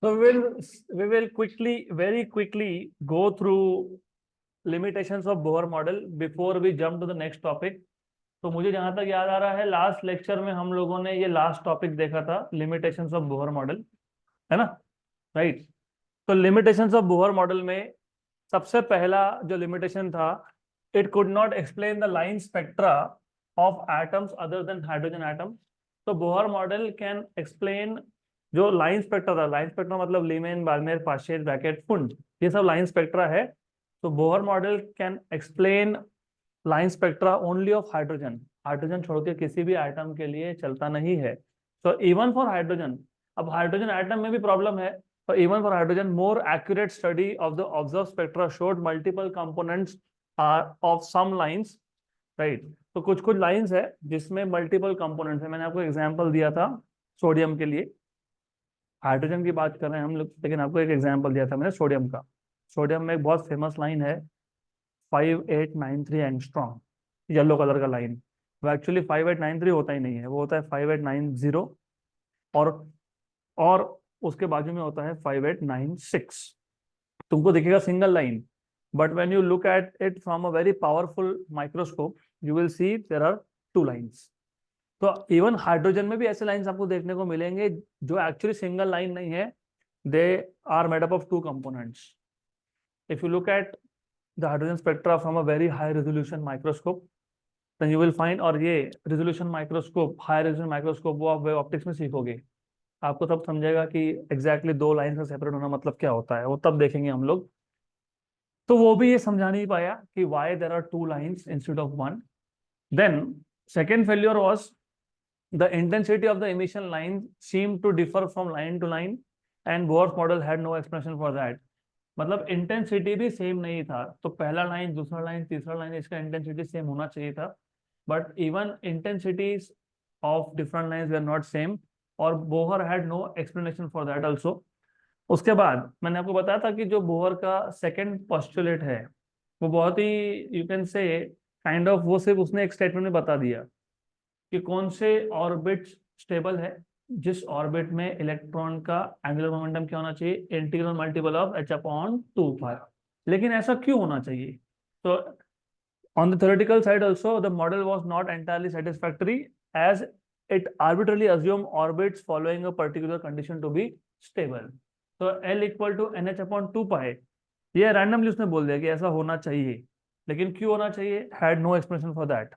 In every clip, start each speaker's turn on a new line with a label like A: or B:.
A: So we will very quickly go through limitations of Bohr model before we jump to the next topic. तो मुझे जहां तक याद आ रहा है लास्ट लेक्चर में हम लोगों ने ये लास्ट टॉपिक देखा था, लिमिटेशंस ऑफ बोहर मॉडल, है ना? राइट। तो लिमिटेशंस ऑफ बोहर मॉडल में सबसे पहला जो लिमिटेशन था, it could not explain the line spectra of atoms other than hydrogen atom. तो बोहर मॉडल कैन एक्सप्लेन जो लाइन स्पेक्ट्रा था, लाइन स्पेक्ट्रा मतलब लीमेन, बाल्मेर, पाशेट, ब्रैकेट, फुंड, ये सब लाइन स्पेक्ट्रा है। तो Bohr model can explain line spectra only of hydrogen. Hydrogen छोड़ के किसी भी एटम के लिए चलता नहीं है। तो इवन फॉर हाइड्रोजन, अब हाइड्रोजन एटम में भी प्रॉब्लम है। तो even for hydrogen more accurate study of the observe spectra showed multiple components or of some lines, right. तो कुछ कुछ लाइंस है जिसमें मल्टीपल कंपोनेंट्स है। मैंने आपको एग्जांपल दिया था सोडियम के लिए, हाइड्रोजन की बात कर रहे हैं हम लोग, लेकिन आपको एक एग्जांपल दिया था मैंने सोडियम का। सोडियम में एक बहुत फेमस लाइन है 5893 एंगस्ट्रॉम, येलो कलर का लाइन। वो एक्चुअली 5893 होता ही नहीं है, वो होता है 5890, और उसके बाजू में होता है 5896। तुमको दिखेगा single line, but when you look at it from a very powerful microscope you will see there are two lines. तो इवन हाइड्रोजन में भी ऐसे लाइंस आपको देखने को मिलेंगे जो एक्चुअली सिंगल लाइन नहीं है, they are made up of two components. If you look at the hydrogen spectra from a very high resolution microscope, then you will find, और ये resolution microscope, high resolution microscope वो आप wave optics में सीखोगे, आपको तब समझेगा कि एग्जैक्टली दो लाइन का सेपरेट होना मतलब क्या होता है, वो तब देखेंगे हम लोग। तो वो भी ये समझा नहीं पाया कि why there are two lines instead of one. Then second failure was the intensity of the emission line seemed to differ from line to line and Bohr's model had no explanation for that. मतलब intensity भी same नहीं था। तो पहला line, दूसरा line, तीसरा line, इसका intensity same होना चाहिए था, but even intensities of different lines were not same, और Bohr had no explanation for that also. उसके बाद मैंने आपको बताया था कि जो बोहर का सेकंड पोस्टुलेट है वो बहुत ही, you can say kind of, वो सिर्फ उसने एक स्टेटमेंट में बता दिया कि कौन से ऑर्बिट स्टेबल है, जिस ऑर्बिट में इलेक्ट्रॉन का एंगुलर मोमेंटम क्या होना चाहिए, integral multiple of h upon 2 पाई। लेकिन ऐसा क्यों होना चाहिए? तो on the theoretical side also the model was not entirely satisfactory as it arbitrarily assumed orbits following a particular condition to be stable. तो L equal to NH upon 2 pi, ये randomly उसने बोल दिया कि ऐसा होना चाहिए, लेकिन क्यों होना चाहिए, had no explanation for that.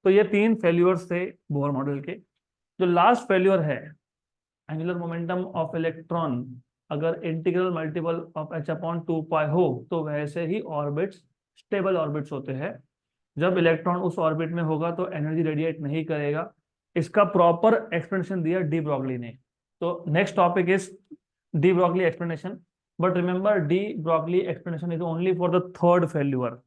A: तो ये तीन फेल्यूर्स थे बोहर मॉडल के। जो लास्ट फेल्यूर है, एंगुलर मोमेंटम ऑफ इलेक्ट्रॉन अगर integral multiple of h upon 2 pi हो तो वैसे ही ऑर्बिट्स स्टेबल ऑर्बिट्स होते हैं। जब इलेक्ट्रॉन उस ऑर्बिट में होगा तो एनर्जी रेडिएट नहीं करेगा। इसका प्रॉपर एक्सप्लेनेशन दिया डी ब्रॉगली ने। तो next topic is de Broglie explanation, but remember de Broglie explanation is only for the third failure.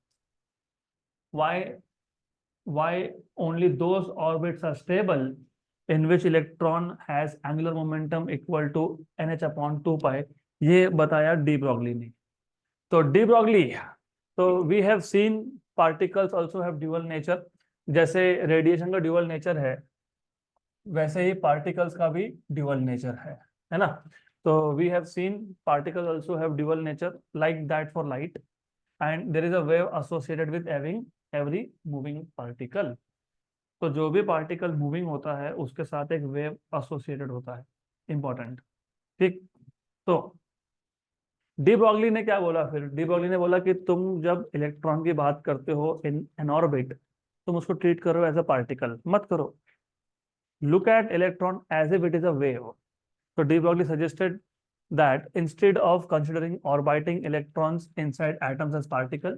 A: why only those orbits are stable in which electron has angular momentum equal to nh upon 2 pi, ये बताया D Broglie ने। तो de Broglie, तो we have seen particles also have dual nature. जैसे radiation का dual nature है वैसे ही particles का भी ड्यूअल नेचर है ना? तो we have seen particles also have dual nature like that for light, and there is a wave associated with every moving particle. तो जो भी पार्टिकल मूविंग होता है उसके साथ एक वेव एसोसिएटेड होता है, इंपॉर्टेंट, ठीक। तो डी ब्रॉगली ने क्या बोला फिर? डी ब्रॉगली ने बोला कि तुम जब इलेक्ट्रॉन की बात करते हो इन एन ऑर्बिट, तुम उसको ट्रीट करो एज अ पार्टिकल, मत करो look at electron as if it is a wave. तो de Broglie suggested that instead of considering orbiting electrons inside atoms as particle,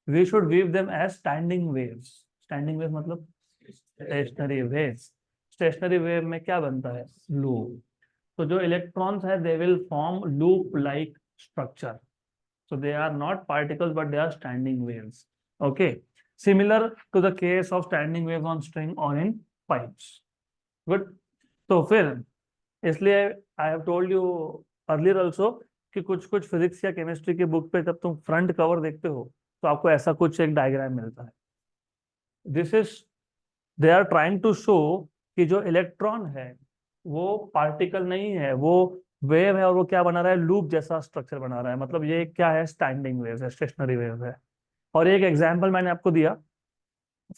A: we should view them as standing waves. Standing waves मतलब stationery waves. Stationary wave में क्या बनता है? Loop. तो जो electrons है they will form loop like structure, so they are not particles but they are standing waves. Okay, similar to the case of standing waves on string or in pipes. Good. तो फिर इसलिए I have told you earlier also कि कुछ कुछ physics या chemistry की book पे जब तुम फ्रंट कवर देखते हो तो आपको ऐसा कुछ एक डायग्राम मिलता है। This is, they are trying to show कि जो इलेक्ट्रॉन है वो पार्टिकल नहीं है, वो वेव है और वो क्या बना रहा है, लूप जैसा स्ट्रक्चर बना रहा है, मतलब ये क्या है, स्टैंडिंग वेव है, स्टेशनरी वेव है। और एक एग्जांपल मैंने आपको दिया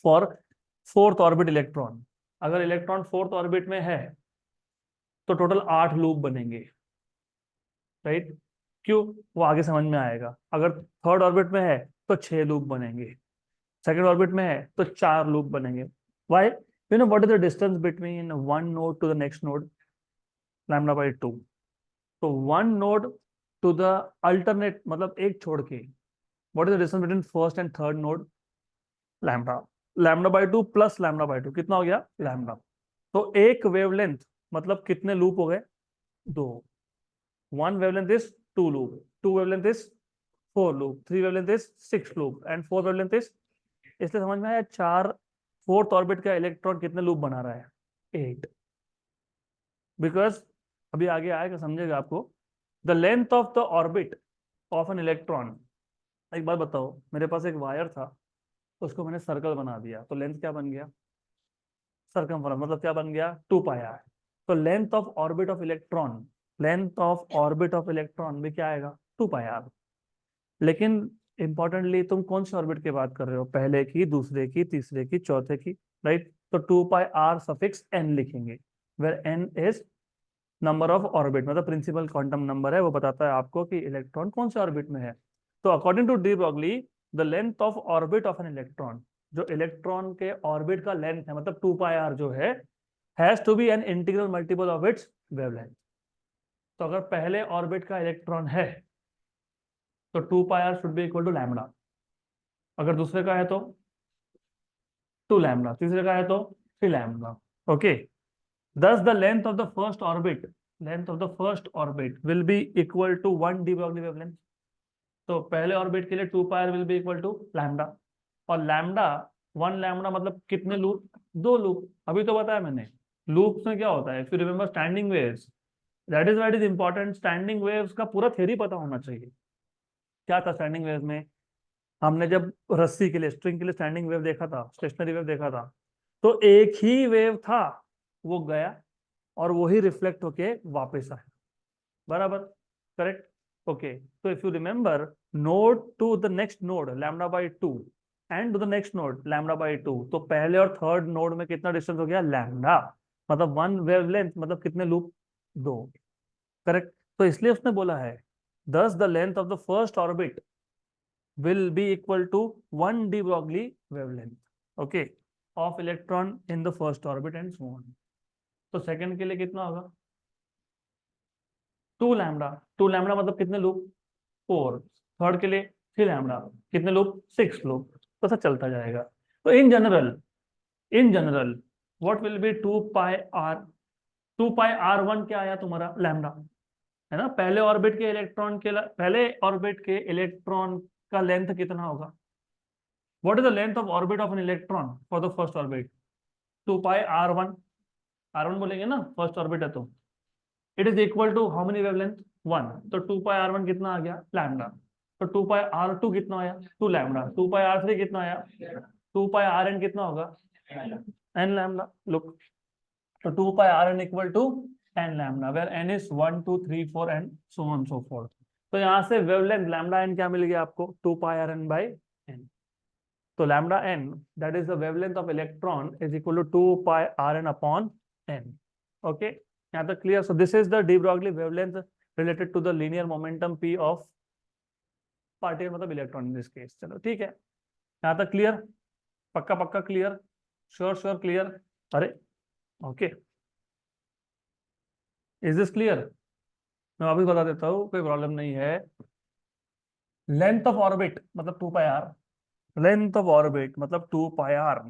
A: फॉर फोर्थ ऑर्बिट इलेक्ट्रॉन। अगर इलेक्ट्रॉन फोर्थ ऑर्बिट में है तो टोटल 8 लूप बनेंगे, राइट। क्यों, वो आगे समझ में आएगा। अगर थर्ड ऑर्बिट में है तो 6 लूप बनेंगे, सेकंड ऑर्बिट में है तो 4 लूप बनेंगे। Why, you know what is the distance between one node to the next node, λ/2। तो one node to the alternate, मतलब एक छोड़ के, what is the distance between first and third node, lambda. λ/2 plus λ/2 कितना हो गया, lambda. तो एक वेवलेंथ मतलब कितने लूप हो गए, 2। One wavelength is 2 loop, two wavelength is 4 loop, three wavelength is 6 loop and four wavelength is, इसलिए समझ में आया चार, फोर्थ ऑर्बिट का इलेक्ट्रॉन कितने लूप बना रहा है, 8। बिकॉज अभी आगे आएगा समझेगा आपको, the length of the orbit of an electron. एक बात बताओ, मेरे पास एक वायर था, उसको मैंने सर्कल बना दिया, तो लेंथ क्या बन गया, सर्कमफेरेंस, मतलब क्या बन गया, 2πr। तो length of orbit of electron, length of orbit of electron भी क्या आएगा, 2πr। लेकिन इंपॉर्टेंटली तुम कौन से ऑर्बिट की बात कर रहे हो, पहले की, दूसरे की, तीसरे की, चौथे की, राइट। तो 2πr सफिक्स n लिखेंगे, where n is number of orbit, मतलब प्रिंसिपल क्वांटम नंबर है, वो बताता है आपको कि इलेक्ट्रॉन कौन से ऑर्बिट में है। तो according to de Broglie, the length of orbit of an electron, जो इलेक्ट्रॉन के ऑर्बिट का लेंथ है, मतलब 2πr जो है, has to be an integral multiple of its wavelength. तो अगर पहले ऑर्बिट का इलेक्ट्रॉन है तो 2πr should be equal to lambda, अगर दूसरे का है तो 2 लैम्डा, तीसरे का है तो 3 lambda. Okay, thus the length of the first orbit, length of the first orbit will be equal to 1 de Broglie wavelength। तो पहले ऑर्बिट के लिए 2πr will be equal to lambda, और लैम्डा, 1 लैम्डा मतलब कितने लूप, 2 लूप। अभी तो बताया मैंने, लूप्स में क्या होता है, if you remember standing waves, that is what is important, standing waves का पूरा थ्योरी पता होना चाहिए। क्या था स्टैंडिंग वेव्स में, हमने जब रस्सी के लिए, स्ट्रिंग के लिए स्टैंडिंग वेव देखा था, स्टेशनरी वेव देखा था, तो एक ही वेव था, वो गया और वही रिफ्लेक्ट होके वापस आया, बराबर, करेक्ट। ओके, तो if you remember, node to the next node λ/2 and to the next node λ/2, तो पहले और थर्ड नोड में कितना डिस्टेंस हो गया, लैम्डा, मतलब वन वेवलेंथ, मतलब कितने लूप, 2, करेक्ट। तो इसलिए उसने बोला है, दस the length of the first orbit will be equal to 1 de Broglie wavelength, okay, of electron in the first orbit and so on। तो सेकंड के लिए कितना होगा, 2 लैम्डा, 2 लैम्डा मतलब कितने लूप, 4। थर्ड के लिए 3 लैम्डा, कितने लूप, 6 लूप। तो ऐसा चलता जाएगा। तो in general what will be 2πr, 2πr1 क्या आया तुम्हारा, लैम्डा, है ना। पहले ऑर्बिट के इलेक्ट्रॉन के, पहले ऑर्बिट के इलेक्ट्रॉन का लेंथ कितना होगा, what is the length of orbit of an electron for the first orbit, 2πr1, r1 बोलेंगे ना, फर्स्ट ऑर्बिट है तो, it is equal to how many wavelength, 1। तो 2πr1 कितना आ गया, लैम्डा। तो 2πr2 कितना आया, 2 लैम्डा। 2πr3 कितना आया, 2πrn कितना होगा, n लैम्डा। लुक, तो 2πrn equal to n lambda, where n is 1 2 3 4 and so on so forth. तो यहाँ से वेवलेंथ लैम्डा एन क्या मिल गया आपको, 2πrn/n। तो lambda n, that is the wavelength of electron, is equal to 2πrn upon n। Okay, यहाँ तक clear। So this is the de Broglie wavelength related to the linear momentum p of particle, मतलब electron in this case। चलो ठीक है, यहाँ तक clear, पक्का पक्का क्लियर, श्योर श्योर क्लियर। अरे ओके, इज दिस क्लियर। मैं वापिस बता देता हूँ, कोई प्रॉब्लम नहीं है। लेंथ ऑफ ऑर्बिट मतलब 2πr, लेंथ ऑफ ऑर्बिट मतलब 2πr,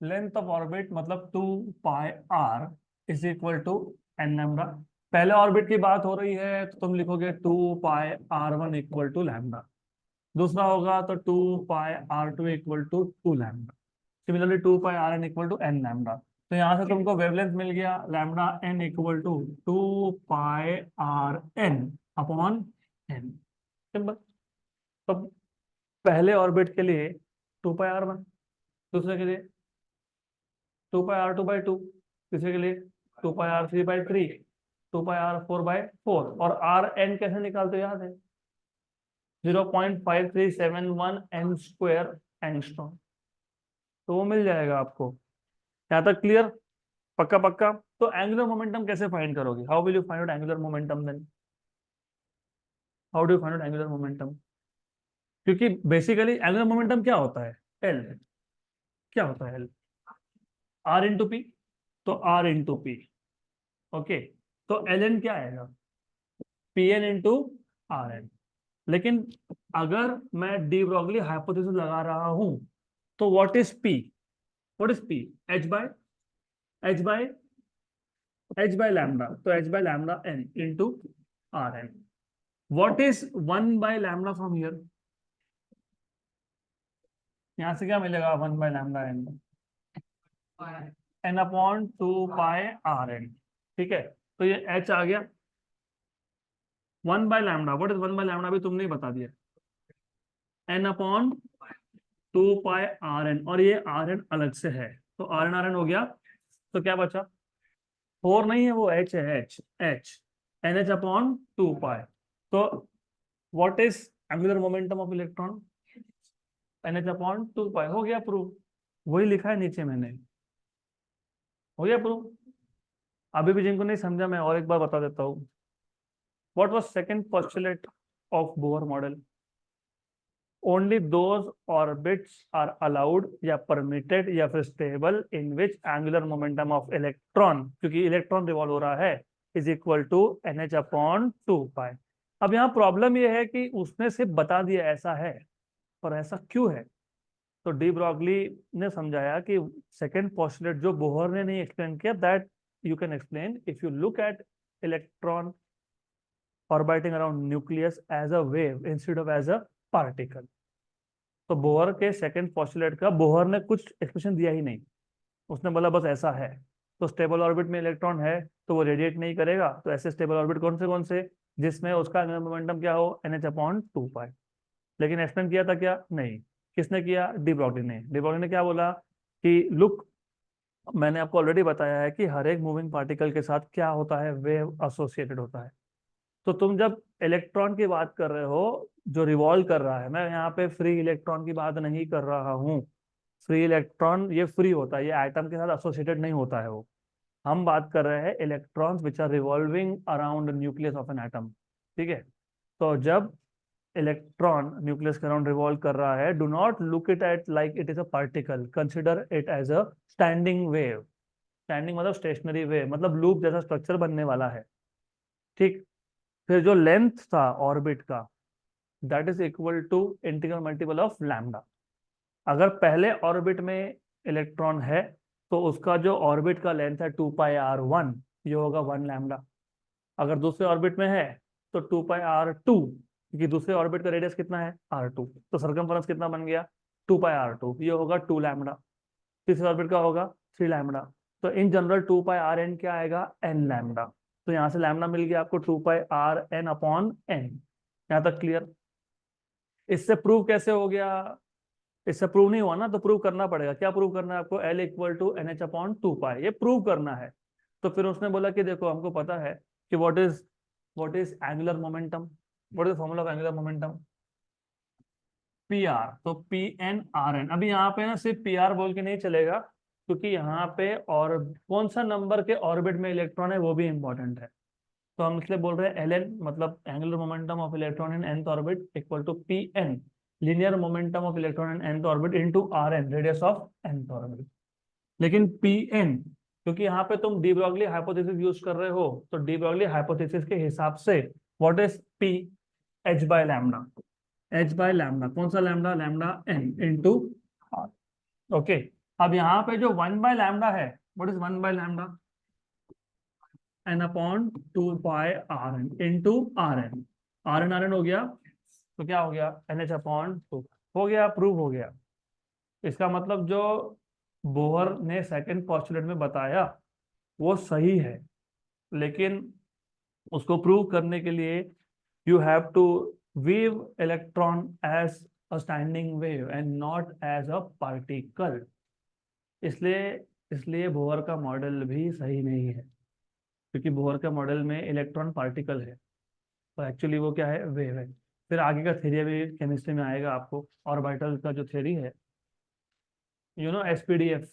A: लेंथ ऑफ ऑर्बिट मतलब 2πr is equal to n lambda. पहले ऑर्बिट की बात हो रही है तो तुम लिखोगे 2πr1 इक्वल टू लैम्डा, दूसरा होगा तो 2πr2 equal to 2 lambda, similarly 2πrn equal to n lambda. तो यहाँ से तुमको वेवलेंथ मिल गया lambda n equal to 2πrn upon n, simple. तो पहले ऑर्बिट के लिए 2πr1, दूसरे के लिए 2πr2/2, किसी के लिए 2πr3/3, 2πr4/4, और आर एन कैसे निकालते हो याद है? 0.5371 एन स्क्वायर एंगस्ट्रॉम, तो वो मिल जाएगा आपको। यहाँ तक क्लियर? पक्का पक्का। तो एंगुलर मोमेंटम कैसे फाइंड करोगे? How will you find out angular momentum then? How do you find out angular momentum? क्योंकि बेसिकली एंगुलर मोमेंटम क्या होता है? एल। क्या होता है एल? R into p. तो आर इंटू पी, ओके। तो एल एन क्या आएगा? P n into are n. लेकिन अगर मैं डी ब्रॉगली हाइपोथेसिस लगा रहा हूं, तो what is P? What is P? H by H by H by lambda. तो H by lambda N into are N. What is 1/λ from here? यहां से क्या मिलेगा? 1/λ एन अपॉन 2π/r n। ठीक है, तो ये h आ गया। 1/λ, व्हाट इज 1/λ? अभी तुमने ही बता दिया, एन अपॉन 2π/r n, और ये आर एन अलग से है, तो आर एन हो गया। तो क्या बचा? 4 नहीं है, वो h है, h एन एच अपॉन 2π। तो what is angular momentum of electron? N H upon 2π। हो गया प्रूव। वही लिखा है नीचे मैंने, हो गया प्रूव। अभी भी जिनको नहीं समझा, मैं और एक बार बता देता हूँ। What was second postulate of Bohr model? Only those orbits are allowed या परमिटेड या फिर stable in which angular momentum of electron, क्योंकि इलेक्ट्रॉन रिवॉल्व हो रहा है, is equal to N H upon 2π। अब यहाँ प्रॉब्लम यह है कि उसने सिर्फ बता दिया ऐसा है, पर ऐसा क्यों है? तो डी ब्रॉगली ने समझाया कि सेकंड पोस्टुलेट जो बोहर ने नहीं एक्सप्लेन किया, that you can explain if you look at electron orbiting around nucleus as a wave instead of as a particle. तो बोहर के सेकंड पोस्टुलेट का बोहर ने कुछ एक्सप्लेनेशन दिया ही नहीं, उसने बोला बस ऐसा है। तो स्टेबल ऑर्बिट में इलेक्ट्रॉन है तो वो रेडिएट नहीं करेगा, तो ऐसे स्टेबल ऑर्बिट कौन से जिसमें उसका मोमेंटम क्या हो? N H upon 2π। लेकिन एक्सप्लेन किया था क्या? नहीं। किसने किया? डी ब्रॉगली ने। डी ब्रॉगली ने क्या बोला कि लुक, मैंने आपको ऑलरेडी बताया है कि हर एक मूविंग पार्टिकल के साथ क्या होता है? वेव एसोसिएटेड होता है। तो तुम जब इलेक्ट्रॉन की बात कर रहे हो जो रिवॉल्व कर रहा है, मैं यहाँ पे फ्री इलेक्ट्रॉन की बात नहीं कर रहा हूँ। फ्री इलेक्ट्रॉन ये फ्री होता है, ये एटम के साथ एसोसिएटेड नहीं होता है वो। हम बात कर रहे हैं electrons which are revolving around nucleus of an atom. ठीक है, तो जब इलेक्ट्रॉन न्यूक्लियस के अराउंड रिवॉल्व कर रहा है, do not look it at like it is a particle, consider it as a standing wave. Standing मतलब स्टेशनरी वेव, मतलब लूप जैसा स्ट्रक्चर बनने वाला है। ठीक। फिर जो लेंथ था ऑर्बिट का, that is equal to integral multiple of lambda. अगर पहले ऑर्बिट में इलेक्ट्रॉन है तो उसका जो ऑर्बिट का लेंथ है 2πr1, ये होगा 1 लैम्डा। अगर दूसरे ऑर्बिट में है तो 2πr2, क्योंकि दूसरे ऑर्बिट का रेडियस कितना है? r2, तो सरकमफेरेंस कितना बन गया? 2πr2, ये होगा 2 लैम्डा। तीसरे ऑर्बिट का होगा 3 लैम्डा। तो इन जनरल 2πrn क्या आएगा? n lambda. तो यहाँ से लैम्डा मिल गया आपको 2πrn अपॉन n। यहाँ तक क्लियर? इससे प्रूव कैसे हो गया? इससे प्रूव नहीं हुआ ना, तो प्रूव करना पड़ेगा। क्या प्रूव करना है आपको? L equal to N H upon 2π, ये प्रूव करना है। तो फिर उसने बोला कि देखो हमको पता है कि what is angular momentum. What is formula of angular momentum? P R. तो पी एन आर एन। अभी यहाँ पे ना सिर्फ पी आर बोल के नहीं चलेगा, क्योंकि यहाँ पे और कौन सा नंबर के ऑर्बिट में इलेक्ट्रॉन है वो भी इंपॉर्टेंट है। तो हम इसलिए बोल रहे हैं एल एन, मतलब angular momentum of electron in nth orbit equal to p n, linear momentum of electron in nth orbit into r n, radius of nth orbit. लेकिन पी एन, क्योंकि यहाँ पे तुम डी ब्रॉगली हाइपोथेसिस यूज कर रहे हो, तो de Broglie hypothesis के हिसाब से what is P? H by lambda. H by lambda, कौन सा lambda? Lambda N into R. Okay. अब यहाँ पे जो 1/λ है, what is 1/λ? N upon 2πrn into are N. R N हो गया, तो क्या हो गया? N H upon 2। हो गया, प्रूव हो गया। इसका मतलब जो बोहर ने सेकंड पोस्टुलेट में बताया वो सही है, लेकिन उसको प्रूव करने के लिए you have to view electron as a standing wave and not as a particle. इसलिए इसलिए बोहर का मॉडल भी सही नहीं है, क्योंकि बोहर का मॉडल में इलेक्ट्रॉन पार्टिकल है, तो एक्चुअली वो क्या है, वेव है। फिर आगे का थ्योरी भी केमिस्ट्री में आएगा आपको, ऑर्बिटल का जो थ्योरी है, SPDF.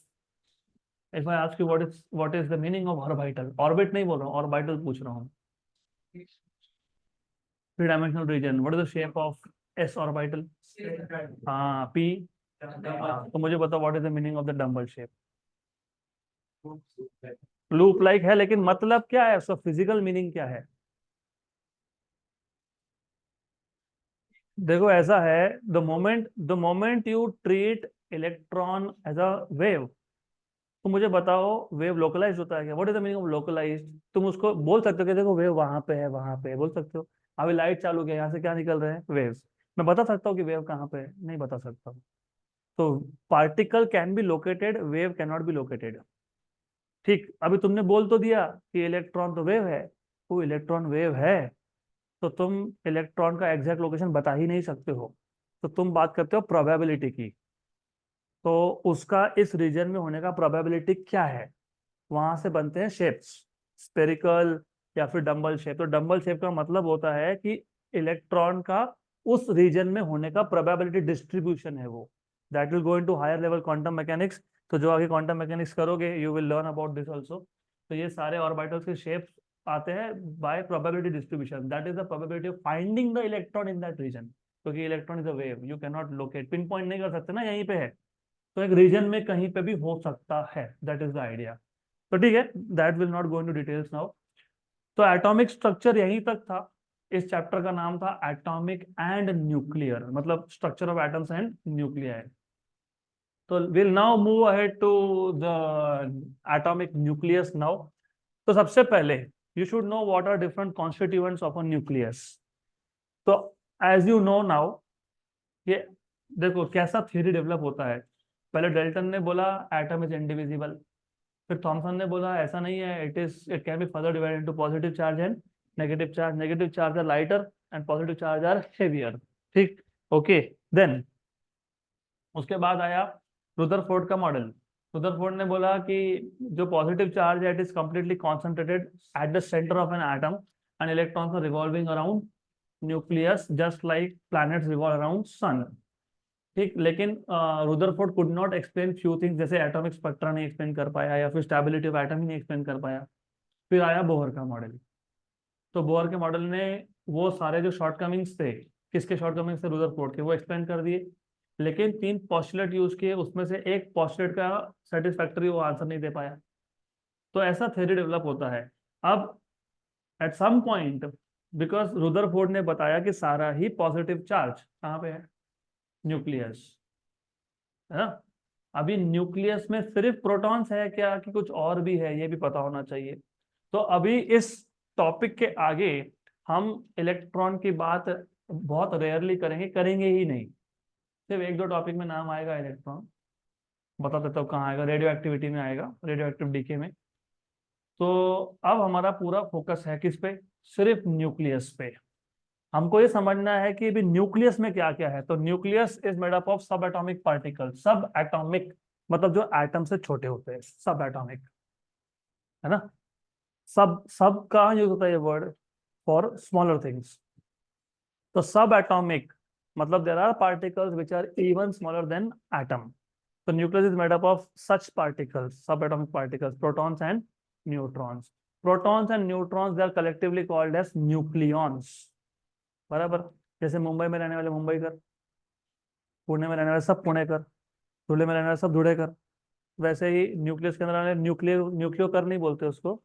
A: If I ask you what is the meaning of orbital, orbit नहीं बोल रहा हूँ, ऑर्बिटल पूछ रहा हूँ। Three dimensional region, what is the shape of s orbital? हाँ, पी। तो मुझे बताओ what is the meaning of the dumbbell shape? Loop like है, लेकिन मतलब क्या है उसका, फिजिकल मीनिंग क्या है? देखो ऐसा है, the moment you treat electron as a wave, तो मुझे बताओ वेव लोकलाइज होता है क्या? What is the meaning of localize? तुम उसको बोल सकते हो कि देखो वेव वहां पे है, वहां पे है, बोल सकते हो। अभी लाइट चालू किया, यहाँ से क्या निकल रहे हैं, वेव्स। मैं बता सकता हूँ कि वेव कहाँ पे है? नहीं बता सकता। तो particle can be located, wave can not be located. ठीक, अभी तुमने बोल तो दिया कि इलेक्ट्रॉन तो वेव है, वो इलेक्ट्रॉन वेव है, तो तुम इलेक्ट्रॉन का एग्जैक्ट लोकेशन बता ही नहीं सकते हो, तो तुम बात करते हो प्रोबेबिलिटी की। तो उसका इस रीजन में होने का प्रोबेबिलिटी क्या है? वहां से बनते हैं शेप्स, स्पेरिकल या फिर डम्बल शेप। तो डम्बल शेप का मतलब होता है कि इलेक्ट्रॉन का उस रीजन में होने का प्रोबेबिलिटी डिस्ट्रीब्यूशन है वो। That will go into higher level quantum mechanics. तो जो आगे क्वांटम मैकेनिक्स करोगे, you will learn about this also. तो ये सारे ऑर्बिटल्स के शेप्स आते हैं by probability distribution, that is the probability of finding the electron in that region. क्योंकि electron is a wave, you can not locate, pin point नहीं कर सकते ना यहीं पे है, तो एक रीजन में कहीं पे भी हो सकता है, दैट इज द आइडिया। तो ठीक है, that will not go into details now. तो एटॉमिक स्ट्रक्चर यहीं तक था। इस चैप्टर का नाम था एटॉमिक एंड न्यूक्लियर, मतलब structure of atoms and nuclear. तो will now move ahead to the atomic nucleus now. तो सबसे पहले you should know what are different constituents of a nucleus. तो एज यू नो नाउ, ये देखो कैसा theory develop होता है। पहले डेल्टन ने बोला एटम इज इंडिविजिबल, फिर थॉमसन ने बोला ऐसा नहीं है, it can be further divided into positive charge and negative charge, negative charge are lighter and positive charge are heavier. ठीक, ओके। देन उसके बाद आया रुदरफोर्ड का मॉडल। रुदरफोर्ड ने बोला कि जो पॉजिटिव चार्ज है, it is completely concentrated at the centre of an atom and electrons are revolving around nucleus just like planets revolve around sun. ठीक, लेकिन Rutherford could not explain few things, जैसे atomic spectra नहीं explain कर पाया, या फिर stability of atom ही नहीं explain कर पाया। फिर आया बोहर का मॉडल। तो बोहर के मॉडल ने वो सारे जो शॉर्टकमिंग्स थे, किसके शॉर्टकमिंग्स थे, रुदरफोर्ड के, वो एक्सप्लेन कर दिए। लेकिन तीन पॉस्टुलेट यूज किए, उसमें से एक पॉस्टुलेट का सेटिस्फैक्टरी वो आंसर नहीं दे पाया। तो ऐसा थ्योरी डेवलप होता है। अब at some point, because Rutherford ने बताया कि सारा ही पॉजिटिव चार्ज कहाँ पे है, न्यूक्लियस, है ना। अभी न्यूक्लियस में सिर्फ प्रोटॉन्स है क्या, कि कुछ और भी है, ये भी पता होना चाहिए। तो अभी इस टॉपिक के आगे हम इलेक्ट्रॉन की बात बहुत रेयरली करेंगे, करेंगे ही नहीं। सिर्फ एक दो टॉपिक में नाम आएगा इलेक्ट्रॉन, बता देता हूँ कहाँ आएगा, रेडियो एक्टिविटी में आएगा, रेडियो एक्टिव डीके में। तो अब हमारा पूरा फोकस है किस पे, सिर्फ न्यूक्लियस पे। हमको ये समझना है कि अभी न्यूक्लियस में क्या क्या है। तो nucleus is made up of सब एटॉमिक पार्टिकल, सब एटॉमिक मतलब जो एटम से छोटे होते हैं, सब एटॉमिक, है ना। सब सब कहाँ यूज होता है ये वर्ड, फॉर स्मॉलर थिंग्स। तो सब एटॉमिक मतलब there are particles which are even smaller than atom. तो nucleus is made up of such particles, subatomic particles, protons and neutrons. Protons and neutrons they are collectively called as nucleons, बराबर। जैसे मुंबई में रहने वाले मुंबईकर, पुणे में रहने वाले सब पुणेकर, धुले में रहने वाले सब धुड़ेकर। वैसे ही न्यूक्लियस के अंदर रहने वाले न्यूक्लियो कर नहीं बोलते उसको,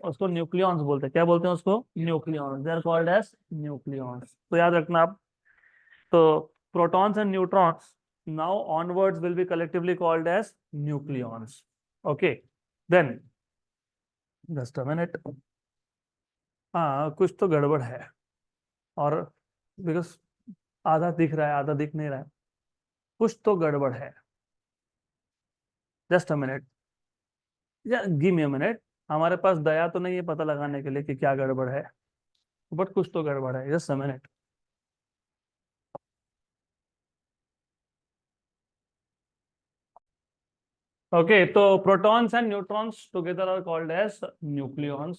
A: उसको न्यूक्लियॉन्स बोलते हैं। क्या बोलते हैं उसको, nucleons, they are called as nucleons. तो याद रखना आप। तो protons and neutrons now onwards will be collectively called as nucleons. Okay, then just a minute. हाँ, कुछ तो गड़बड़ है, और बिकॉज आधा दिख रहा है आधा दिख नहीं रहा है, कुछ तो गड़बड़ है। जस्ट अ मिनट, या गिव मी अ मिनट। हमारे पास दया तो नहीं है पता लगाने के लिए कि क्या गड़बड़ है, बट कुछ तो गड़बड़ है। Just a minute. ओके, तो protons and neutrons together are called as nucleons.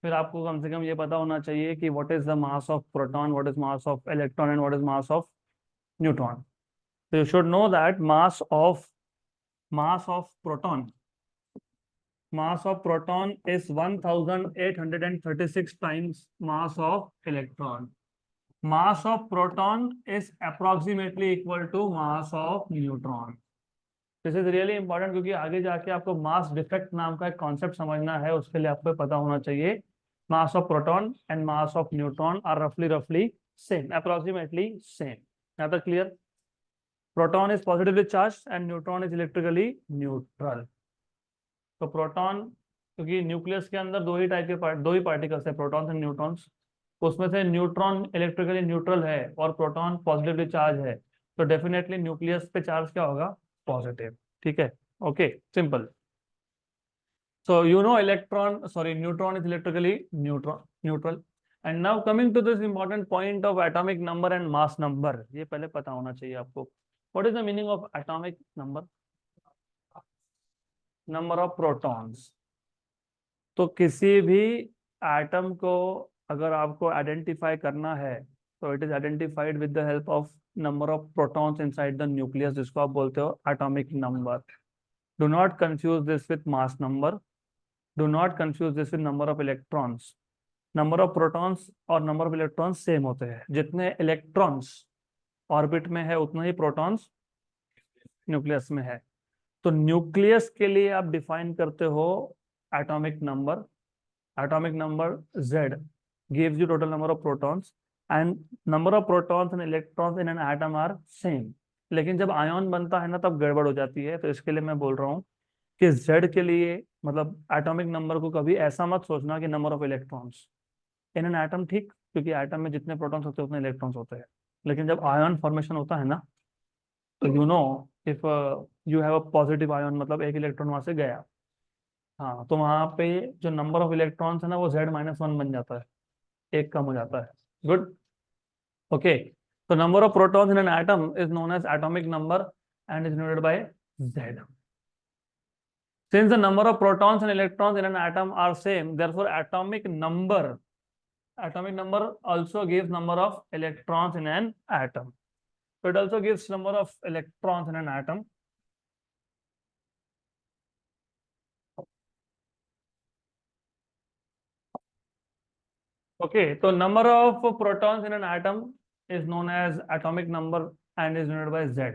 A: फिर आपको कम से कम ये पता होना चाहिए कि what is the mass of proton, what is mass of electron and what is mass of neutron. So you should know that mass of proton is 1836 times mass of electron. Mass of proton is approximately equal to mass of neutron. This is really important, क्योंकि आगे जाके आपको mass defect नाम का एक concept समझना है, उसके लिए आपको पता होना चाहिए mass of proton and mass of neutron are रफली सेम, अप्रोक्सीमेटली सेम। यहाँ तक clear? Proton is positively charge and neutron is electrically neutral. तो प्रोटॉन, क्योंकि न्यूक्लियस के अंदर दो ही पार्टिकल्स है, प्रोटॉन्स एंड न्यूट्रॉन्स, उसमें से न्यूट्रॉन इलेक्ट्रिकली न्यूट्रल है और प्रोटॉन पॉजिटिवली चार्ज है, तो डेफिनेटली न्यूक्लियस पे चार्ज क्या होगा? पॉजिटिव। ठीक है, okay, simple. So you know neutron is electrically neutral. And now coming to this important point of atomic number and mass number, ये पहले पता होना चाहिए आपको। What is the meaning of atomic number? Number of protons. तो किसी भी atom को अगर आपको आइडेंटिफाई करना है तो it is identified with the help of number of protons inside the nucleus, जिसको आप बोलते हो atomic number. Do not confuse this with mass number, do not confuse this with number of electrons. Number of protons और number of electrons same होते हैं, जितने electrons orbit में है उतना ही प्रोटॉन्स न्यूक्लियस में है। तो न्यूक्लियस के लिए आप डिफाइन करते हो atomic number. atomic number Z gives you total number of protons and number of protons and electrons in an atom are same। लेकिन जब आयन बनता है ना तब गड़बड़ हो जाती है, तो इसके लिए मैं बोल रहा हूँ कि Z के लिए मतलब एटॉमिक नंबर को कभी ऐसा मत सोचना कि number of electrons in an atom, ठीक, क्योंकि एटम में जितने प्रोटॉन्स होते हैं उतने इलेक्ट्रॉन्स होते हैं। लेकिन जब आयन फॉर्मेशन होता है ना, तो you know if you have a positive ion, मतलब एक इलेक्ट्रॉन वहां से गया, हाँ, तो वहां पे जो नंबर ऑफ इलेक्ट्रॉन्स है ना वो Z-1 बन जाता है, एक कम हो जाता है। Good, okay. तो number of protons in an atom is known as atomic number and is denoted by Z। Since the number of protons and electrons in an atom are same, therefore atomic number also gives number of electrons in an atom. So it also gives number of electrons in an atom. Okay, so number of protons in an atom is known as atomic number and is denoted by Z।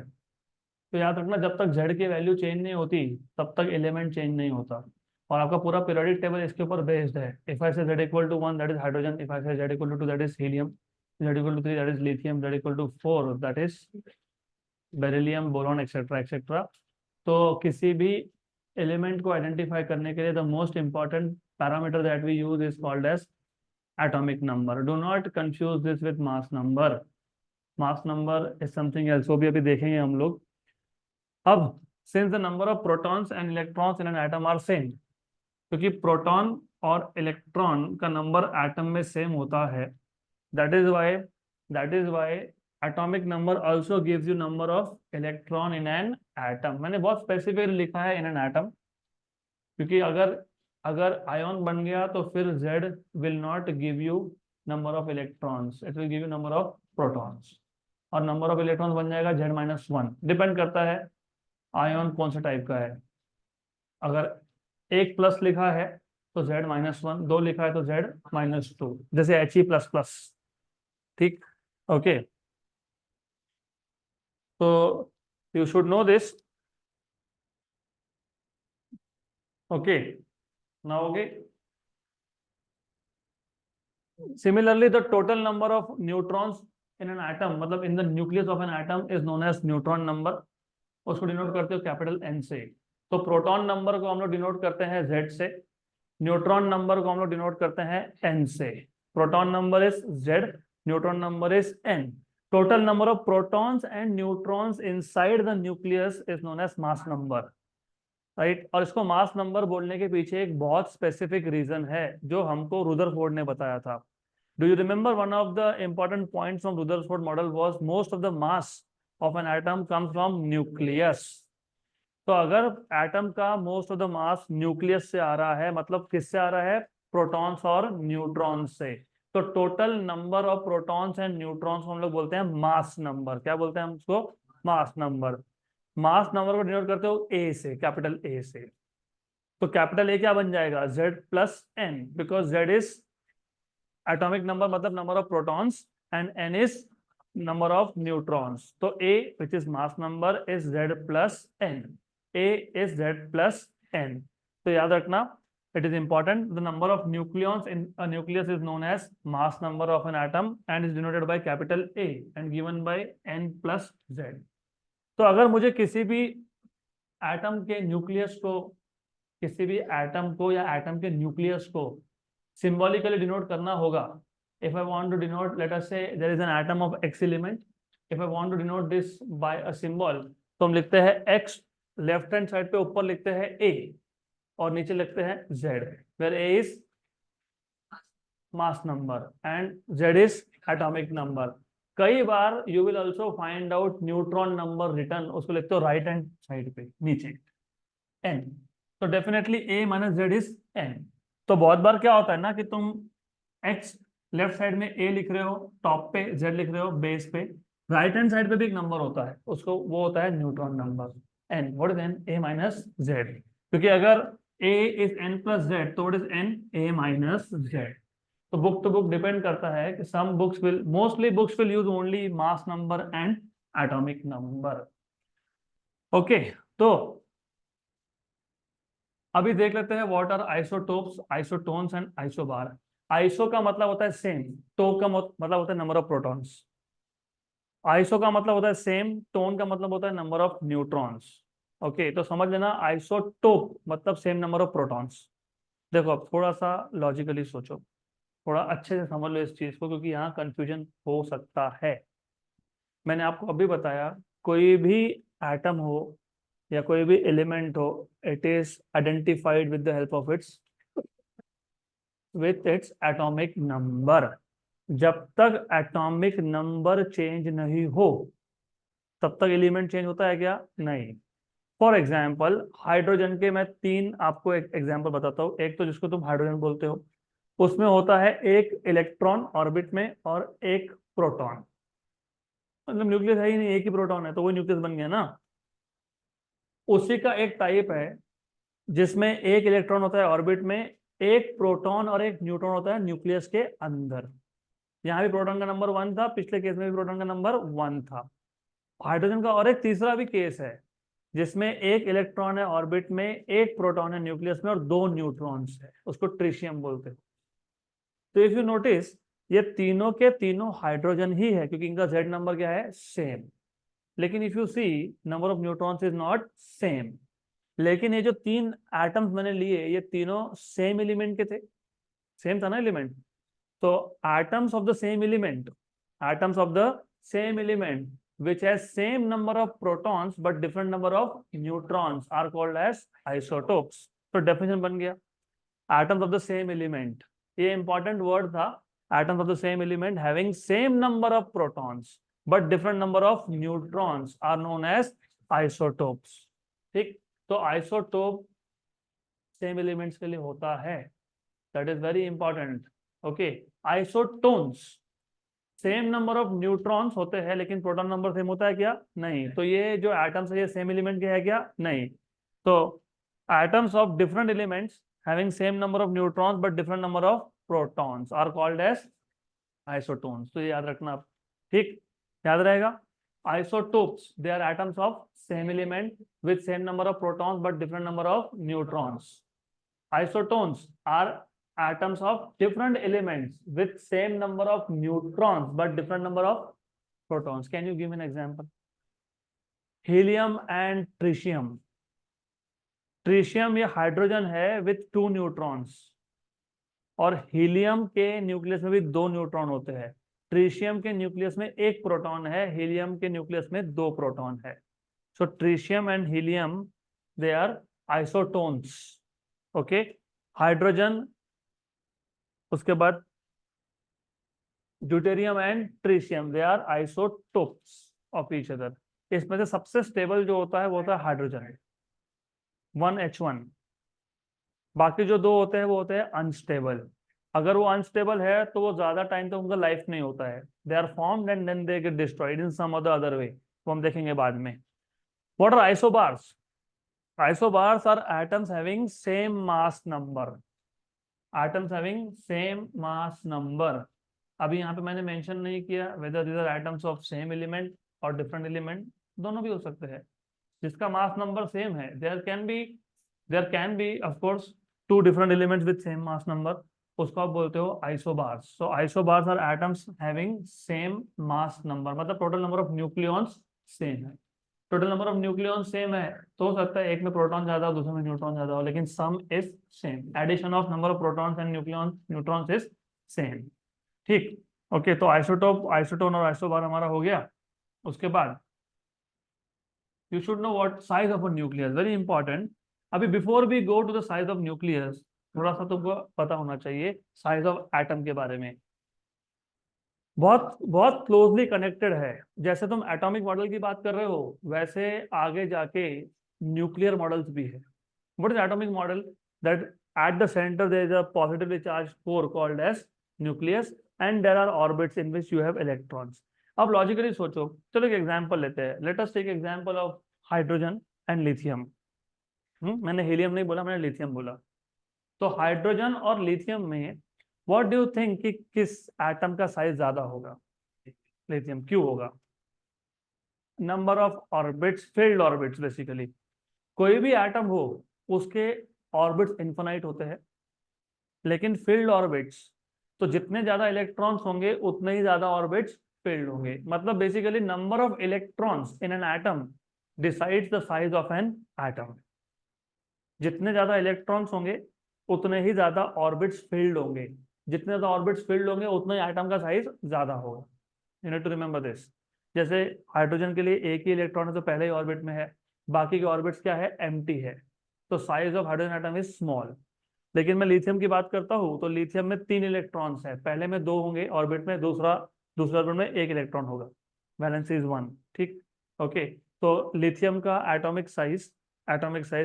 A: तो याद रखना, जब तक Z की value change नहीं होती तब तक एलिमेंट चेंज नहीं होता, और आपका पूरा पीरियोडिक टेबल इसके ऊपर बेस्ड है। If I say Z equal to 1 that is hydrogen, if I say Z equal to 2 that is helium, Z equal to 3 that is lithium, Z equal to 4 that is beryllium, boron, etcetera etcetera. तो किसी भी element को identify करने के लिए the most important parameter that we use is called as atomic number। Do not confuse this with mass number। mass number is something else, वो भी अभी देखेंगे हम लोग। अब since the number of protons and electrons in an atom are same, क्योंकि proton और electron का नंबर एटम में सेम होता है, that is why atomic number also gives you number of electron in an atom। मैंने बहुत specific लिखा है in an atom, क्योंकि अगर अगर आयन बन गया तो फिर Z will not give you number of electrons, it will give you number of protons, और नंबर ऑफ इलेक्ट्रॉन्स बन जाएगा Z-1। डिपेंड करता है आयन कौन सा टाइप का है। अगर एक प्लस लिखा है तो Z-1, दो लिखा है तो Z-2, जैसे He++। ठीक, ओके, तो you should no this. Okay, now okay, similarly the total number of neutrons in an atom, मतलब in the nucleus of an atom is known as neutron number। उसको denote करते हो capital N से। तो proton number को हम लोग denote करते हैं Z से, न्यूट्रॉन नंबर को हम लोग डिनोट करते हैं N से। Proton number is Z, neutron number is N। Total number of protons and neutrons inside the nucleus is known as mass number, right. और इसको मास नंबर बोलने के पीछे एक बहुत स्पेसिफिक रीजन है जो हमको रुदरफोर्ड ने बताया था। Do you remember one of the important points from Rutherford model was most of the mass of an atom comes from nucleus. तो अगर एटम का most of the mass nucleus से आ रहा है, मतलब किससे आ रहा है, प्रोटॉन्स और न्यूट्रॉन्स से, तो total number of protons and neutrons को हम लोग बोलते हैं मास नंबर। क्या बोलते हैं हम उसको, मास नंबर। मास नंबर को डिनोट करते हो ए से, कैपिटल ए से। तो कैपिटल ए क्या बन जाएगा, Z plus N, because Z is atomic number, मतलब number of protons, and N is number of neutrons. तो A which is mass number is Z plus N, A is Z plus N. तो याद रखना, it is important, the number of nucleons in a nucleus is known as mass number of an atom and is denoted by capital A and given by n plus z। तो अगर मुझे किसी भी atom के nucleus को, किसी भी atom को या एटम के न्यूक्लियस को सिंबॉलिकली डिनोट करना होगा, if I want to denote, let us say there is an atom of x element, if I want to denote this by a symbol, तो हम लिखते हैं x, लेफ्ट हैंड साइड पे ऊपर लिखते हैं a और नीचे लिखते हैं z, where a is mass number and z is atomic number। कई बार you will also find out neutron number written, उसको लिखते हो राइट हैंड साइड पे नीचे n। तो definitely a minus z is n। तो बहुत बार क्या होता है ना कि तुम x लेफ्ट साइड में a लिख रहे हो, टॉप पे z लिख रहे हो बेस पे, राइट हैंड साइड पे भी एक नंबर होता है, उसको वो होता है neutron number n। What is n, a minus z। क्योंकि अगर a is n plus z, तो what is n, a minus z। तो बुक टू बुक डिपेंड करता है कि some books will, mostly books will use only mass number and atomic number. Okay, तो अभी देख लेते हैं what are isotopes, isotones and isobar. Iso का मतलब होता है सेम, टोप का मतलब होता है नंबर ऑफ प्रोटॉन्स। आइसो का मतलब होता है सेम, टोन का मतलब होता है नंबर ऑफ न्यूट्रॉन्स। ओके, तो समझ लेना आइसोटोप मतलब सेम नंबर ऑफ प्रोटॉन्स। देखो अब थोड़ा सा लॉजिकली सोचो, थोड़ा अच्छे से समझ लो इस चीज को, क्योंकि यहाँ कंफ्यूजन हो सकता है। मैंने आपको अभी बताया, कोई भी एटम हो या कोई भी एलिमेंट हो, it is identified with the help of its, with its atomic number. जब तक एटॉमिक नंबर चेंज नहीं हो तब तक एलिमेंट चेंज होता है क्या, नहीं। फॉर एग्जाम्पल हाइड्रोजन के मैं तीन आपको एक एग्जाम्पल बताता हूँ। एक तो जिसको तुम हाइड्रोजन बोलते हो, उसमें होता है एक इलेक्ट्रॉन ऑर्बिट में और एक प्रोटॉन, मतलब न्यूक्लियस है ही नहीं, एक ही प्रोटॉन है, तो वो न्यूक्लियस बन गया ना। उसी का एक टाइप है जिसमें एक इलेक्ट्रॉन होता है ऑर्बिट में, एक प्रोटॉन और एक न्यूट्रॉन होता है न्यूक्लियस के अंदर। यहाँ भी प्रोटॉन का नंबर 1 था, पिछले केस में भी प्रोटॉन का नंबर 1 था। हाइड्रोजन का और एक तीसरा भी केस है जिसमें एक इलेक्ट्रॉन है ऑर्बिट में, एक प्रोटॉन है न्यूक्लियस में और दो न्यूट्रॉन्स है, उसको ट्रिशियम बोलते हैं। तो इफ यू नोटिस, ये तीनों के तीनों हाइड्रोजन ही है क्योंकि इनका जेड नंबर क्या है, सेम। लेकिन if you see, number of neutrons is not same. लेकिन ये जो तीन एटम्स मैंने लिए, ये तीनों सेम एलिमेंट के थे, सेम था ना एलिमेंट। तो atoms of the same element, atoms of the same element which has same number of protons but different number of neutrons are called as isotopes। तो definition बन गया, atoms of the same element, ये important word था, atoms of the same element having same number of protons but different number of neutrons are known as isotopes। ठीक, तो isotope same elements के लिए होता है, that is very important. Okay, isotones same number of neutrons होते हैं लेकिन proton number same होता है क्या, नहीं। तो ये जो एटम्स है ये सेम एलिमेंट के है क्या, नहीं। तो atoms of different elements having same number of neutrons but different number of protons are called as isotones. तो ये याद रखना आप, ठीक, याद रहेगा। Isotopes they are atoms of same element with same number of protons but different number of neutrons. Isotones are atoms of different elements with same number of neutrons but different number of protons। Can you give an example? Helium and tritium। ट्रिशियम ये hydrogen है with 2 neutrons, और helium के nucleus में भी 2 neutron होते हैं। ट्रिशियम के nucleus में 1 प्रोटॉन है, हीलियम के न्यूक्लियस में 2 प्रोटॉन है। So tritium and helium they are isotones. Okay, hydrogen, उसके बाद deuterium and tritium they are isotopes of each other. इसमें से सबसे स्टेबल जो होता है वो होता है हाइड्रोजन। 1H1। बाकी जो दो होते हैं वो होते हैं अनस्टेबल। अगर वो अनस्टेबल है तो वो ज्यादा टाइम तक उनका लाइफ नहीं होता है, they are formed and then they get destroyed in some other way, वो हम देखेंगे बाद में। What are isobars? Isobars are atoms having same mass number. Atoms having same mass number. अभी यहाँ पे मैंने मेंशन नहीं किया whether these are atoms of same element or different element, दोनों भी हो सकते हैं। जिसका मास नंबर सेम है, there can be of course two different elements with same mass number, उसको आप बोलते हो isobars. So isobars are atoms having same mass number, मतलब total number of nucleons same है। Total number of nucleon same है तो हो सकता है एक में प्रोटॉन ज्यादा हो दूसरे में न्यूट्रॉन ज्यादा हो, लेकिन sum is same. Addition of number of protons and neutrons is same. ठीक, ओके। तो आइसोटोप, आइसोटोन और आइसोबार हमारा हो गया। उसके बाद you should know what size of a nucleus, very important. अभी before we go to the size of nucleus, थोड़ा सा तुमको पता होना चाहिए साइज ऑफ एटम के बारे में। बहुत बहुत क्लोजली कनेक्टेड है। जैसे तुम एटॉमिक मॉडल की बात कर रहे हो वैसे आगे जाके न्यूक्लियर मॉडल्स भी है। What is atomic model? That at the centre there is a positively charged core called as nucleus and there are orbits in which you have electrons. अब लॉजिकली सोचो, चलो एक एग्जांपल लेते हैं। Let us take example of hydrogen and lithium. मैंने helium नहीं बोला, मैंने लिथियम बोला। तो हाइड्रोजन और लिथियम में व्हाट डू यू थिंक कि किस एटम का साइज ज्यादा होगा? लिथियम। क्यों होगा? Number of orbits, field orbits basically. कोई भी एटम हो उसके ऑर्बिट्स इन्फिनाइट होते हैं, लेकिन फील्ड ऑर्बिट्स, तो जितने ज्यादा इलेक्ट्रॉन्स होंगे उतने ही ज्यादा ऑर्बिट्स फील्ड होंगे। मतलब basically number of electrons in an atom decides the size of an atom. जितने ज्यादा इलेक्ट्रॉन्स होंगे उतने ही ज्यादा ऑर्बिट्स फील्ड होंगे, जितने ज्यादा ऑर्बिट्स फील्ड होंगे उतना ही एटम का साइज ज्यादा होगा। You need to remember this. जैसे हाइड्रोजन के लिए एक ही इलेक्ट्रॉन है तो पहले ही ऑर्बिट में है, बाकी के ऑर्बिट्स क्या है? एम्प्टी है, तो size of hydrogen atom is small. लेकिन मैं लिथियम की बात करता हूँ तो लिथियम में 3 इलेक्ट्रॉन्स है, पहले में 2 होंगे ऑर्बिट में, दूसरा ऑर्बिट में 1 इलेक्ट्रॉन होगा, वैलेंसी इज 1। ठीक, ओके। तो लिथियम का एटॉमिक साइज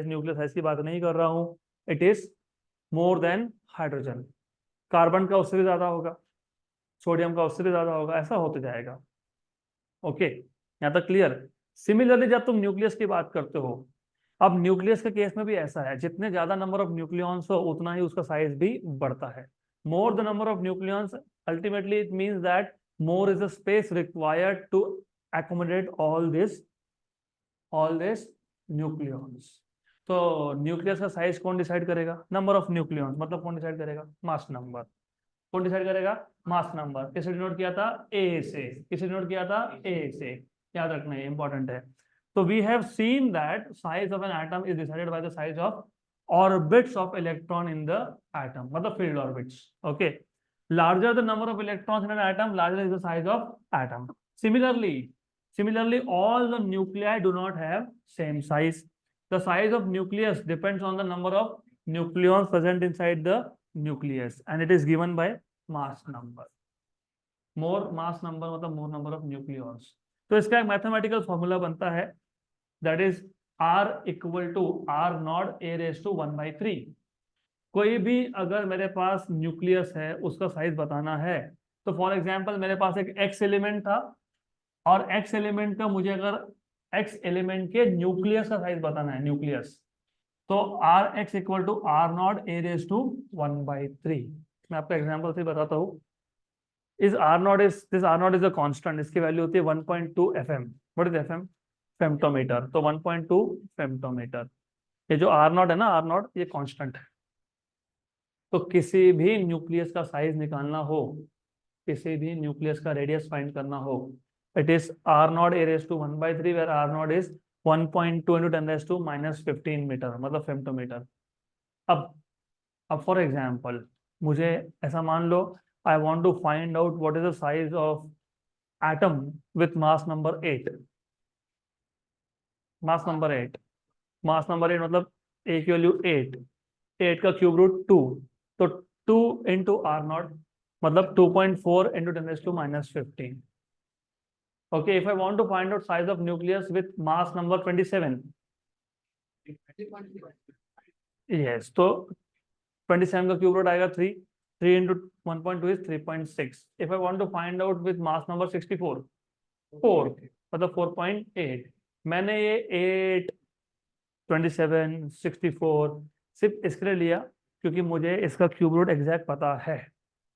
A: न्यूक्लियर साइज की बात नहीं कर रहा हूँ, it is more than hydrogen. Carbon का उससे भी ज्यादा होगा, सोडियम का उससे भी ज्यादा होगा, ऐसा होते जाएगा। ओके, यहाँ तक क्लियर? सिमिलरली जब तुम न्यूक्लियस की बात करते हो, अब न्यूक्लियस के केस में भी ऐसा है, जितने ज्यादा नंबर ऑफ न्यूक्लियॉन्स हो उतना ही उसका साइज भी बढ़ता है। More the number of nucleons, ultimately it means that more is the space required to accommodate all this nucleons. तो न्यूक्लियस का साइज कौन डिसाइड करेगा? Number of nucleons. मतलब कौन डिसाइड करेगा? Mass number. कौन डिसाइड करेगा? Mass number. किसे डिनोट किया था? ए से। किसे डिनोट किया था? ए से। याद रखना है, इंपॉर्टेंट है। तो we have seen that size of an atom is decided by the size of orbits of electron in the atom, मतलब filled orbits. Okay, larger the number of electrons in an atom, larger is the size of atom. Similarly, all the nuclei do not have same size. The size of nucleus depends on the number of nucleons present inside the nucleus, and it is given by mass number. More mass number मतलब more number of nucleons. तो इसका एक mathematical formula बनता है, that is R equal to R naught A raised to 1/3। कोई भी अगर मेरे पास न्यूक्लियस है उसका साइज बताना है, तो फॉर एग्जांपल मेरे पास एक एक्स एलिमेंट था और एक्स एलिमेंट का मुझे अगर एक्स एलिमेंट के न्यूक्लियस का साइज बताना है, न्यूक्लियस, तो R X equal to R naught A raise to 1/3। मैं आपको एग्जांपल से बताता हूँ। This R naught is a constant, इसकी वैल्यू होती है 1.2 fm। What is fm? Femtometre. तो 1.2 फेम्टोमीटर। ये जो आर नॉट है ना, आर नॉट ये कांस्टेंट है। तो किसी भी न्यूक्लियस का साइज निकालना हो, किसी भी न्यूक्लियस का रेडियस फाइंड करना हो, it is R naught A raise to 1/3 where R naught is 1.2 into 10⁻⁻15 meter, मतलब फेम्टोमीटर। अब फॉर एग्जाम्पल मुझे ऐसा मान लो, I want to find out what is the size of atom with mass number 8। Mass number 8 मतलब A की value 8 का cube root 2, तो 2 इंटू आर नॉट मतलब 2.4 into 10⁻⁻15। Okay, if I want to find out size of nucleus with mass number 27, yes, तो 27 का cube root आएगा 3, 3 into 1.2 is 3.6. If I want to find out with mass number 64, 4 मतलब 4.8, मैंने ये 8, 27, 64 सिर्फ इसके लिए लिया क्योंकि मुझे इसका क्यूब रूट एग्जैक्ट पता है।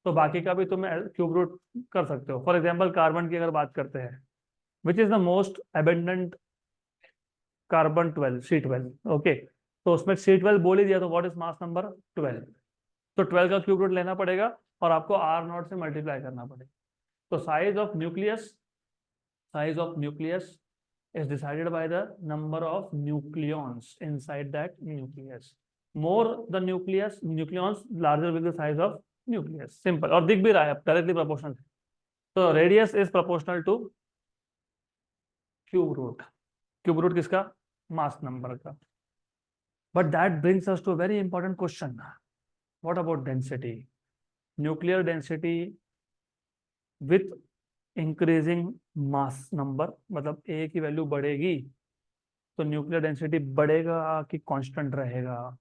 A: तो बाकी का भी तुम क्यूब रूट कर सकते हो। फॉर एग्जांपल कार्बन की अगर बात करते हैं, which is the most abundant, carbon 12, C12। Okay, तो उसमें C12 बोल ही दिया, तो व्हाट इज मास नंबर 12। तो 12 का क्यूब रूट लेना पड़ेगा और आपको R0 से मल्टीप्लाई करना पड़ेगा। तो size of nucleus is decided by the number of nucleons inside that nucleus. More the nucleons, larger will be the size of nucleus. Simple, और दिख भी रहा है डायरेक्टली प्रोपोर्शनल। तो radius is proportional to cube root. Cube root किसका? Mass number का। But that brings us to a very important question, what about density? Nuclear density with increasing mass number, मतलब A की value बढ़ेगी तो nuclear density बढ़ेगा कि constant रहेगा?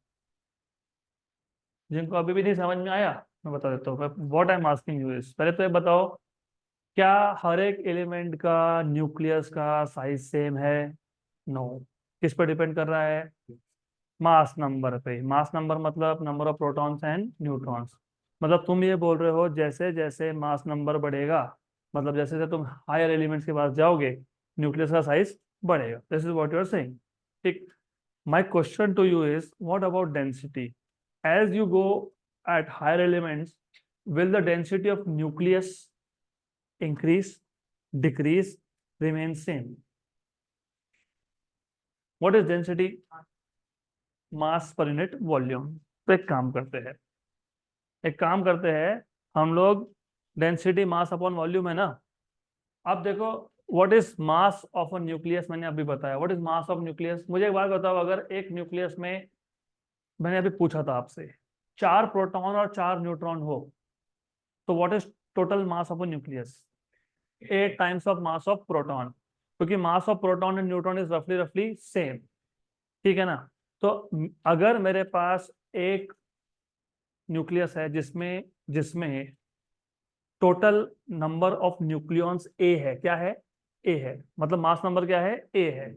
A: जिनको अभी भी नहीं समझ में आया मैं बता देता हूँ। What I am asking you is, पहले तो ये बताओ, क्या हर एक एलिमेंट का न्यूक्लियस का साइज सेम है? नो। किस पर डिपेंड कर रहा है? मास नंबर पे। मास नंबर मतलब number of protons and neutrons. मतलब तुम ये बोल रहे हो जैसे जैसे मास नंबर बढ़ेगा, मतलब जैसे जैसे तुम हायर एलिमेंट्स के पास जाओगे, न्यूक्लियस का साइज बढ़ेगा। This is what you are saying. ठीक। My question to you is what about density? as you go at higher elements, will the density of nucleus increase, decrease, remain same? What is density? Mass per unit volume। तो एक काम करते हैं हम लोग, density mass upon volume है ना। अब देखो, what is mass of a nucleus, मैंने अभी बताया। What is mass of nucleus? मुझे एक बात बताओ, अगर एक न्यूक्लियस में, मैंने अभी पूछा था आपसे, 4 प्रोटॉन और 4 न्यूट्रॉन हो, तो what is total mass of a nucleus? 8 times of mass of proton, क्योंकि mass of proton and neutron is रफली रफली सेम। ठीक है ना? तो अगर मेरे पास एक न्यूक्लियस है जिसमें जिसमें टोटल नंबर ऑफ न्यूक्लियॉन्स ए है, क्या है? ए है, मतलब मास नंबर क्या है? ए है।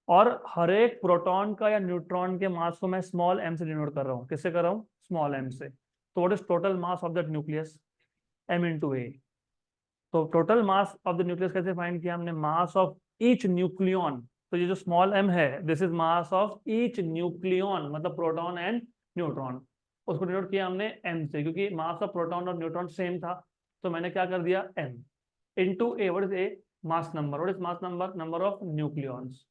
A: और हर एक प्रोटॉन का या न्यूट्रॉन के मास को मैं स्मॉल एम से डिनोट कर रहा हूँ। किससे कर रहा हूँ? स्मॉल एम से। तो what is total mass of that nucleus? M into A. तो total mass of the nucleus कैसे फाइंड किया हमने? Mass of each nucleon. तो ये जो स्मॉल एम है, this is mass of each nucleon, मतलब प्रोटॉन एंड न्यूट्रॉन। उसको डिनोट किया हमने एम से, क्योंकि मास ऑफ प्रोटॉन और न्यूट्रॉन सेम था। तो मैंने क्या कर दिया? M into A. What is A? Mass number. What is mass number? Number of nucleons.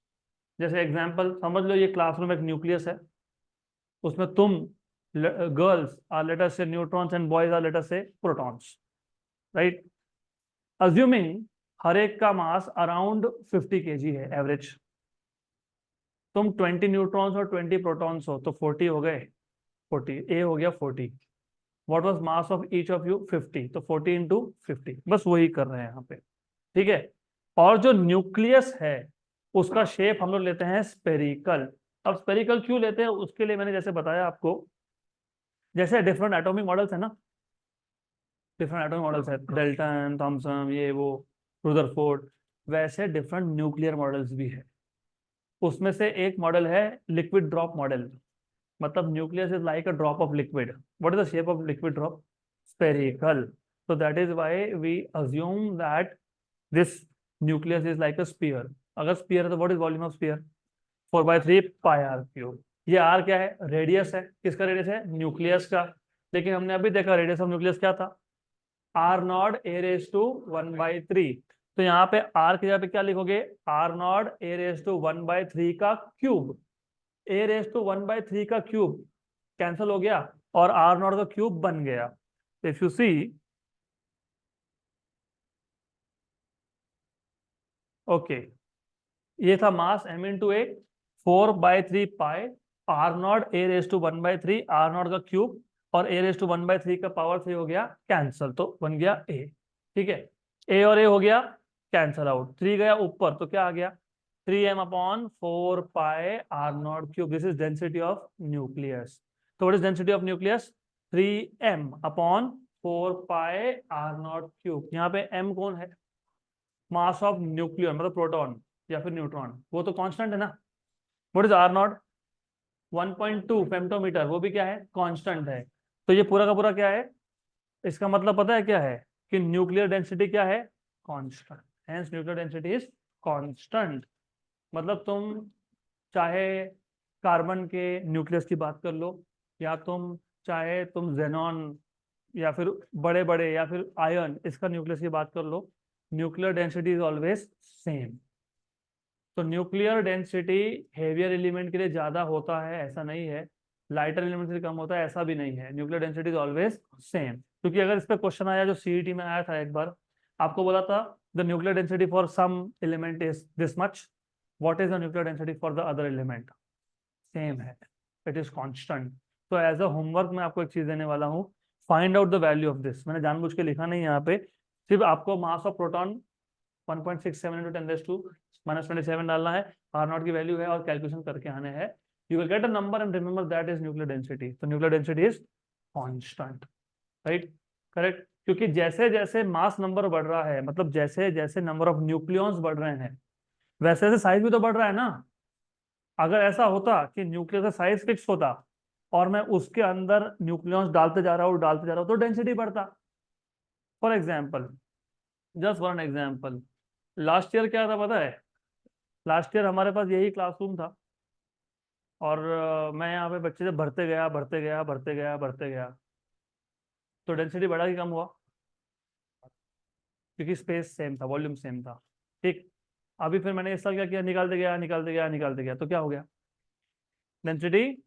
A: जैसे एग्जांपल समझ लो, ये क्लासरूम एक न्यूक्लियस है, उसमें तुम गर्ल्स आर लेटर से neutrons and boys are letter से प्रोटॉन्स, राइट? अज्यूमिंग हर एक का मास अराउंड 50 केजी है एवरेज। तुम 20 न्यूट्रॉन्स और 20 प्रोटॉन्स हो तो 40 हो गए, 40 ए हो गया 40। What was mass of each of you? 50। तो 40 इंटू 50, बस वही कर रहे हैं यहाँ पे। ठीक है। और जो न्यूक्लियस है उसका शेप हम लोग लेते हैं स्पेरिकल। अब स्पेरिकल क्यों लेते हैं? उसके लिए मैंने जैसे बताया आपको, जैसे डिफरेंट एटॉमिक मॉडल्स है ना, डिफरेंट एटॉमिक मॉडल्स है, डेल्टन, थॉमसन, ये वो, रुदरफोर्ड, वैसे डिफरेंट न्यूक्लियर मॉडल्स भी है। उसमें से एक मॉडल है लिक्विड ड्रॉप मॉडल। मतलब nucleus is like a drop of liquid. What is the shape of liquid drop? Spherical. so that is why we assume that this nucleus is like a sphere। अगर spear है तो what is volume of sphere? 4/3 pi r cube. ये r क्या है? Radius है। किसका radius है? Nucleus का। लेकिन हमने अभी देखा रेडियस ऑफ न्यूक्लियस क्या था? R0 a raised to 1/3। तो यहाँ पे r की जगह पे क्या लिखोगे? R0 a raised to 1/3 का क्यूब। a raised to 1/3 का क्यूब कैंसिल हो गया और R0 का क्यूब बन गया। इफ यू सी, ओके, ये था mass m into A, 4/3 pi R0 a raise to 1/3, R0 का क्यूब और a रेज टू 1/3 का पावर 3 हो गया कैंसल, तो बन गया a। ठीक है, a और a हो गया कैंसल आउट, 3 गया ऊपर तो क्या आ गया? 3m upon 4πr0³ this is density of nucleus. तो what is density of nucleus? 3m upon 4πr0³. यहाँ पे m कौन है? मास ऑफ न्यूक्लियस मतलब प्रोटॉन या फिर न्यूट्रॉन, वो तो कांस्टेंट है ना. What is r0? 1.2 फेम्टोमीटर, वो भी क्या है? कांस्टेंट है. तो ये पूरा का पूरा क्या है? इसका मतलब पता है क्या है? कि न्यूक्लियर डेंसिटी क्या है? Constant. Hence nuclear density is constant. मतलब तुम चाहे कार्बन के न्यूक्लियस की बात कर लो, या तुम जेनॉन या फिर बड़े बड़े या फिर आयन इसका न्यूक्लियस की बात कर लो, nuclear density is always same. तो न्यूक्लियर डेंसिटी हेवियर एलिमेंट के लिए ज्यादा होता है ऐसा नहीं है, लाइटर एलिमेंट से कम होता है ऐसा भी नहीं है. Nuclear density is always same. क्योंकि अगर इस पर क्वेश्चन आया जो सीईटी में आया था एक बार, आपको बोला था the nuclear density for some element is this much, what is the nuclear density for the other element? Same है, इट इज कांस्टेंट. तो एज अ होमवर्क मैं आपको एक चीज देने वाला हूँ, find out the value of this. मैंने जानबूझ के लिखा नहीं यहाँ पे, सिर्फ आपको मास ऑफ प्रोटॉन 1.67 into 10⁻⁻27 डालना है, r0 की वैल्यू है और कैलकुलेशन करके आने हैं. You will get a number and remember that is nuclear density. तो nuclear density is constant. Right, correct. क्योंकि जैसे जैसे मास नंबर बढ़ रहा है, मतलब जैसे जैसे नंबर ऑफ न्यूक्लियॉन्स बढ़ रहे हैं, वैसे वैसे साइज भी तो बढ़ रहा है ना. अगर ऐसा होता कि न्यूक्लियस का साइज फिक्स होता और मैं उसके अंदर न्यूक्लियॉन्स डालते जा रहा हूँ तो डेंसिटी बढ़ता. For example, just for an example, last year क्या था पता है? लास्ट ईयर हमारे पास यही क्लासरूम था और मैं यहाँ पे बच्चे से भरते गया भरते गया भरते गया भरते गया, तो डेंसिटी बढ़ा कि कम हुआ? क्योंकि स्पेस सेम था, वॉल्यूम सेम था. ठीक. अभी फिर मैंने इस साल क्या किया? निकालते गया निकालते गया निकालते गया, तो क्या हो गया? डेंसिटी.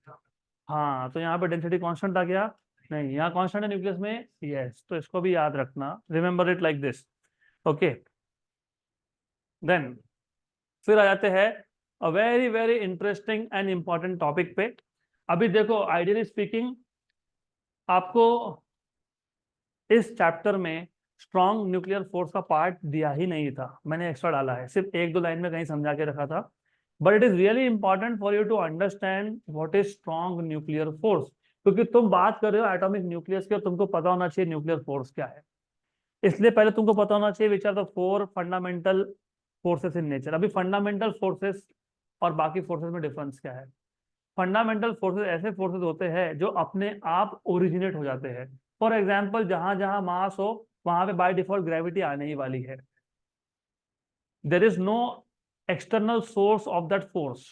A: हाँ, तो यहाँ पे डेंसिटी कांस्टेंट आ गया? नहीं, यहाँ कांस्टेंट है न्यूक्लियस में. यस, तो इसको भी याद रखना, remember it like this. Okay, then फिर आ जाते हैं a very very interesting and important topic पे. अभी देखो, आइडियली स्पीकिंग आपको इस चैप्टर में स्ट्रॉन्ग न्यूक्लियर फोर्स का पार्ट दिया ही नहीं था, मैंने एक्स्ट्रा डाला है, सिर्फ एक दो लाइन में कहीं समझा के रखा था. But it is really important for you to understand what is strong nuclear force. क्योंकि तुम बात कर रहे हो एटॉमिक न्यूक्लियस की और तुमको पता होना चाहिए न्यूक्लियर फोर्स क्या है. इसलिए पहले तुमको पता होना चाहिए which are the 4 fundamental forces in nature. अभी फंडामेंटल फोर्सेस और बाकी फोर्सेस में डिफरेंस क्या है? फंडामेंटल फोर्सेस ऐसे फोर्सेस होते हैं जो अपने आप ओरिजिनेट हो जाते हैं. फॉर एग्जाम्पल, जहां जहां मास हो वहां पे बाय डिफॉल्ट ग्रेविटी आने ही वाली है. There is no external source of that force.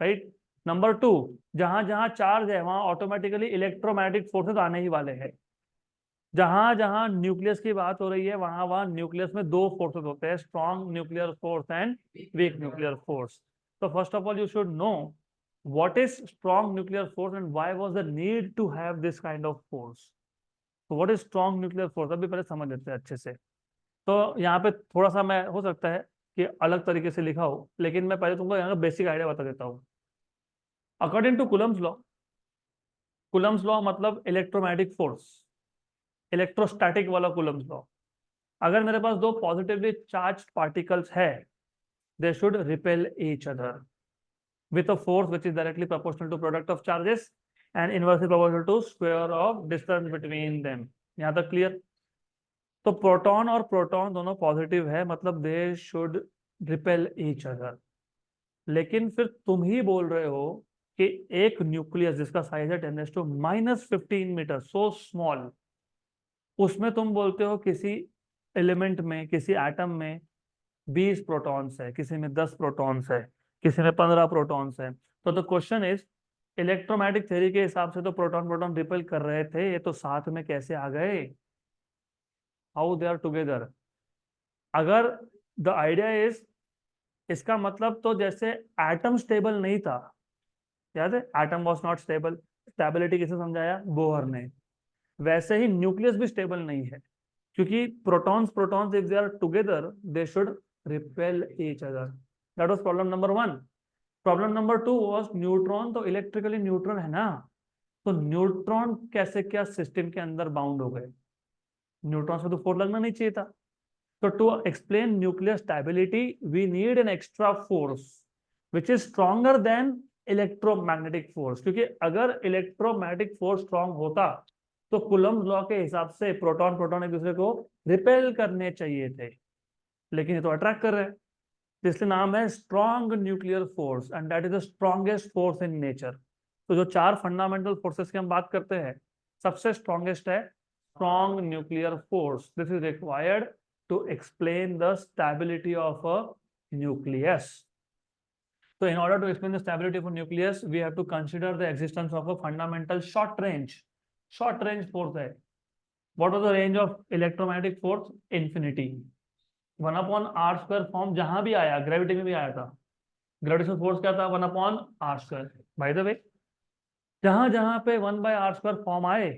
A: Right. Number 2, जहां जहां चार्ज है वहां ऑटोमेटिकली इलेक्ट्रोमैग्नेटिक फोर्सेस आने ही वाले हैं. जहां जहां न्यूक्लियस की बात हो रही है वहां वहां न्यूक्लियस में दो फोर्सेस होते हैं, strong nuclear force and weak nuclear force. तो first of all you should know what is strong nuclear force and why was the need to have this kind of force. so what is strong nuclear force, अभी पहले समझ लेते हैं अच्छे से. तो यहाँ पे थोड़ा सा मैं हो सकता है कि अलग तरीके से लिखा हो, लेकिन मैं पहले तुमको यहाँ का बेसिक आइडिया बता देता हूँ. According to Coulomb's law, Coulomb's law मतलब इलेक्ट्रोमैग्नेटिक फोर्स, इलेक्ट्रोस्टैटिक वाला कुलम्स लॉ. अगर मेरे पास दो पॉजिटिवली चार्ज पार्टिकल्स है, they should repel each other with a force which is directly proportional to product of charges and inversely proportional to square of distance between them. यहाँ तक clear? तो proton और proton दोनों positive है, मतलब दे should repel each other. लेकिन फिर तुम ही बोल रहे हो कि एक न्यूक्लियस जिसका साइज है 10⁻⁻15 मीटर, सो स्मॉल, उसमें तुम बोलते हो किसी एलिमेंट में, किसी एटम में 20 प्रोटॉन्स है, किसी में 10 प्रोटॉन्स है, किसी में 15 प्रोटॉन्स है. तो the question is, electromagnetic theory के हिसाब से तो प्रोटॉन प्रोटॉन रिपेल कर रहे थे, ये तो साथ में कैसे आ गए? How they are together? अगर द आइडिया इज, इसका मतलब तो जैसे एटम स्टेबल नहीं था, याद है atom was not stable, stability किसे समझाया? बोहर ने. वैसे ही न्यूक्लियस भी स्टेबल नहीं है, क्योंकि protons protons if they are together they should repel each other. That was problem number 1. Problem number 2 was neutron तो इलेक्ट्रिकली न्यूट्रल है ना, तो न्यूट्रॉन कैसे क्या सिस्टम के अंदर बाउंड हो गए? न्यूट्रॉन से तो फोर्स लगना नहीं चाहिए था. So to explain nuclear stability, we need an extra force which is stronger than electromagnetic force, क्योंकि अगर इलेक्ट्रोमैग्नेटिक फोर्स स्ट्रांग होता तो कूलम्ब लॉ के हिसाब से प्रोटॉन प्रोटॉन एक दूसरे को रिपेल करने चाहिए थे, लेकिन ये तो अट्रैक्ट कर रहे हैं। इसलिए नाम है strong nuclear force, and that is the strongest force in nature. तो जो चार फंडामेंटल फोर्सेस की हम बात करते हैं, सबसे स्ट्रॉन्गेस्ट है strong nuclear force. This is required to explain the stability of a nucleus. So in order to explain the stability of a nucleus, we have to consider the existence of a fundamental short range force है। What was the range of electromagnetic force? Infinity। 1/r² form जहां भी आया, gravity में भी आया था, gravitational force क्या था? 1/r²। बाय द वे, जहां जहां पे 1/r² फॉर्म आए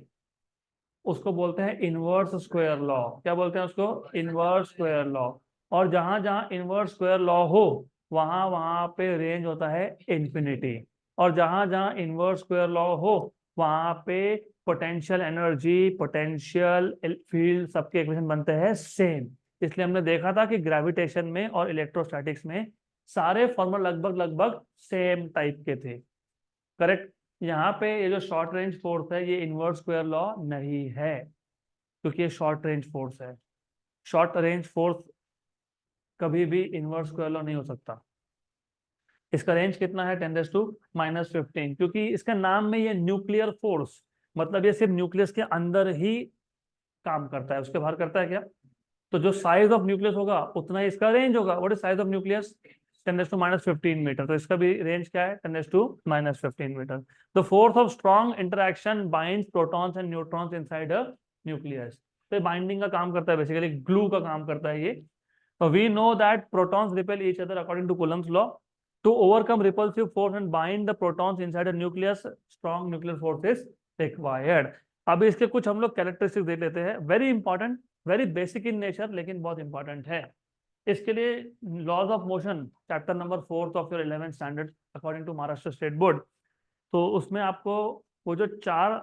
A: उसको बोलते हैं इनवर्स स्क्वायर लॉ। क्या बोलते हैं उसको? Inverse square law. और जहां जहां इनवर्स स्क्वायर लॉ हो वहां वहां पे रेंज होता है इन्फिनिटी। और जहां जहां इनवर्स स्क्वायर लॉ हो वहां पे पोटेंशियल एनर्जी, पोटेंशियल फील्ड, सबके इक्वेशन बनते हैं सेम। इसलिए हमने देखा था कि ग्रेविटेशन में और इलेक्ट्रोस्टैटिक्स में सारे फॉर्मूला लगभग लगभग सेम टाइप के थे। करेक्ट। यहाँ पे ये जो शॉर्ट रेंज फोर्स है ये इनवर्स स्क्वायर लॉ नहीं है, क्योंकि ये शॉर्ट रेंज फोर्स है। शॉर्ट रेंज फोर्स कभी भी इनवर्स स्क्वायर लॉ नहीं हो सकता। इसका रेंज कितना है? 10⁻⁻15, क्योंकि इसका नाम में ये न्यूक्लियर फोर्स, मतलब ये सिर्फ न्यूक्लियस के अंदर ही काम करता है, उसके बाहर करता है क्या? तो जो साइज ऑफ न्यूक्लियस होगा उतना ही इसका रेंज होगा। What is size of nucleus? 10⁻15 metre. तो इसका भी रेंज क्या है? 10⁻15 metre. The force of strong interaction binds protons and neutrons inside a nucleus. तो बाइंडिंग का काम करता है, बेसिकली ग्लू का काम करता है ये। तो we know that protons repel each other according to Coulomb's law. To overcome repulsive force and bind the protons inside a nucleus, strong nuclear force is required. अब इसके कुछ हम लोग कैरेक्टरिस्टिक्स देख लेते हैं, very important, very basic in nature, लेकिन बहुत इंपॉर्टेंट है। इसके लिए laws of motion, chapter number 4 of your 11th standard according to Maharashtra state board, तो उसमें आपको वो जो चार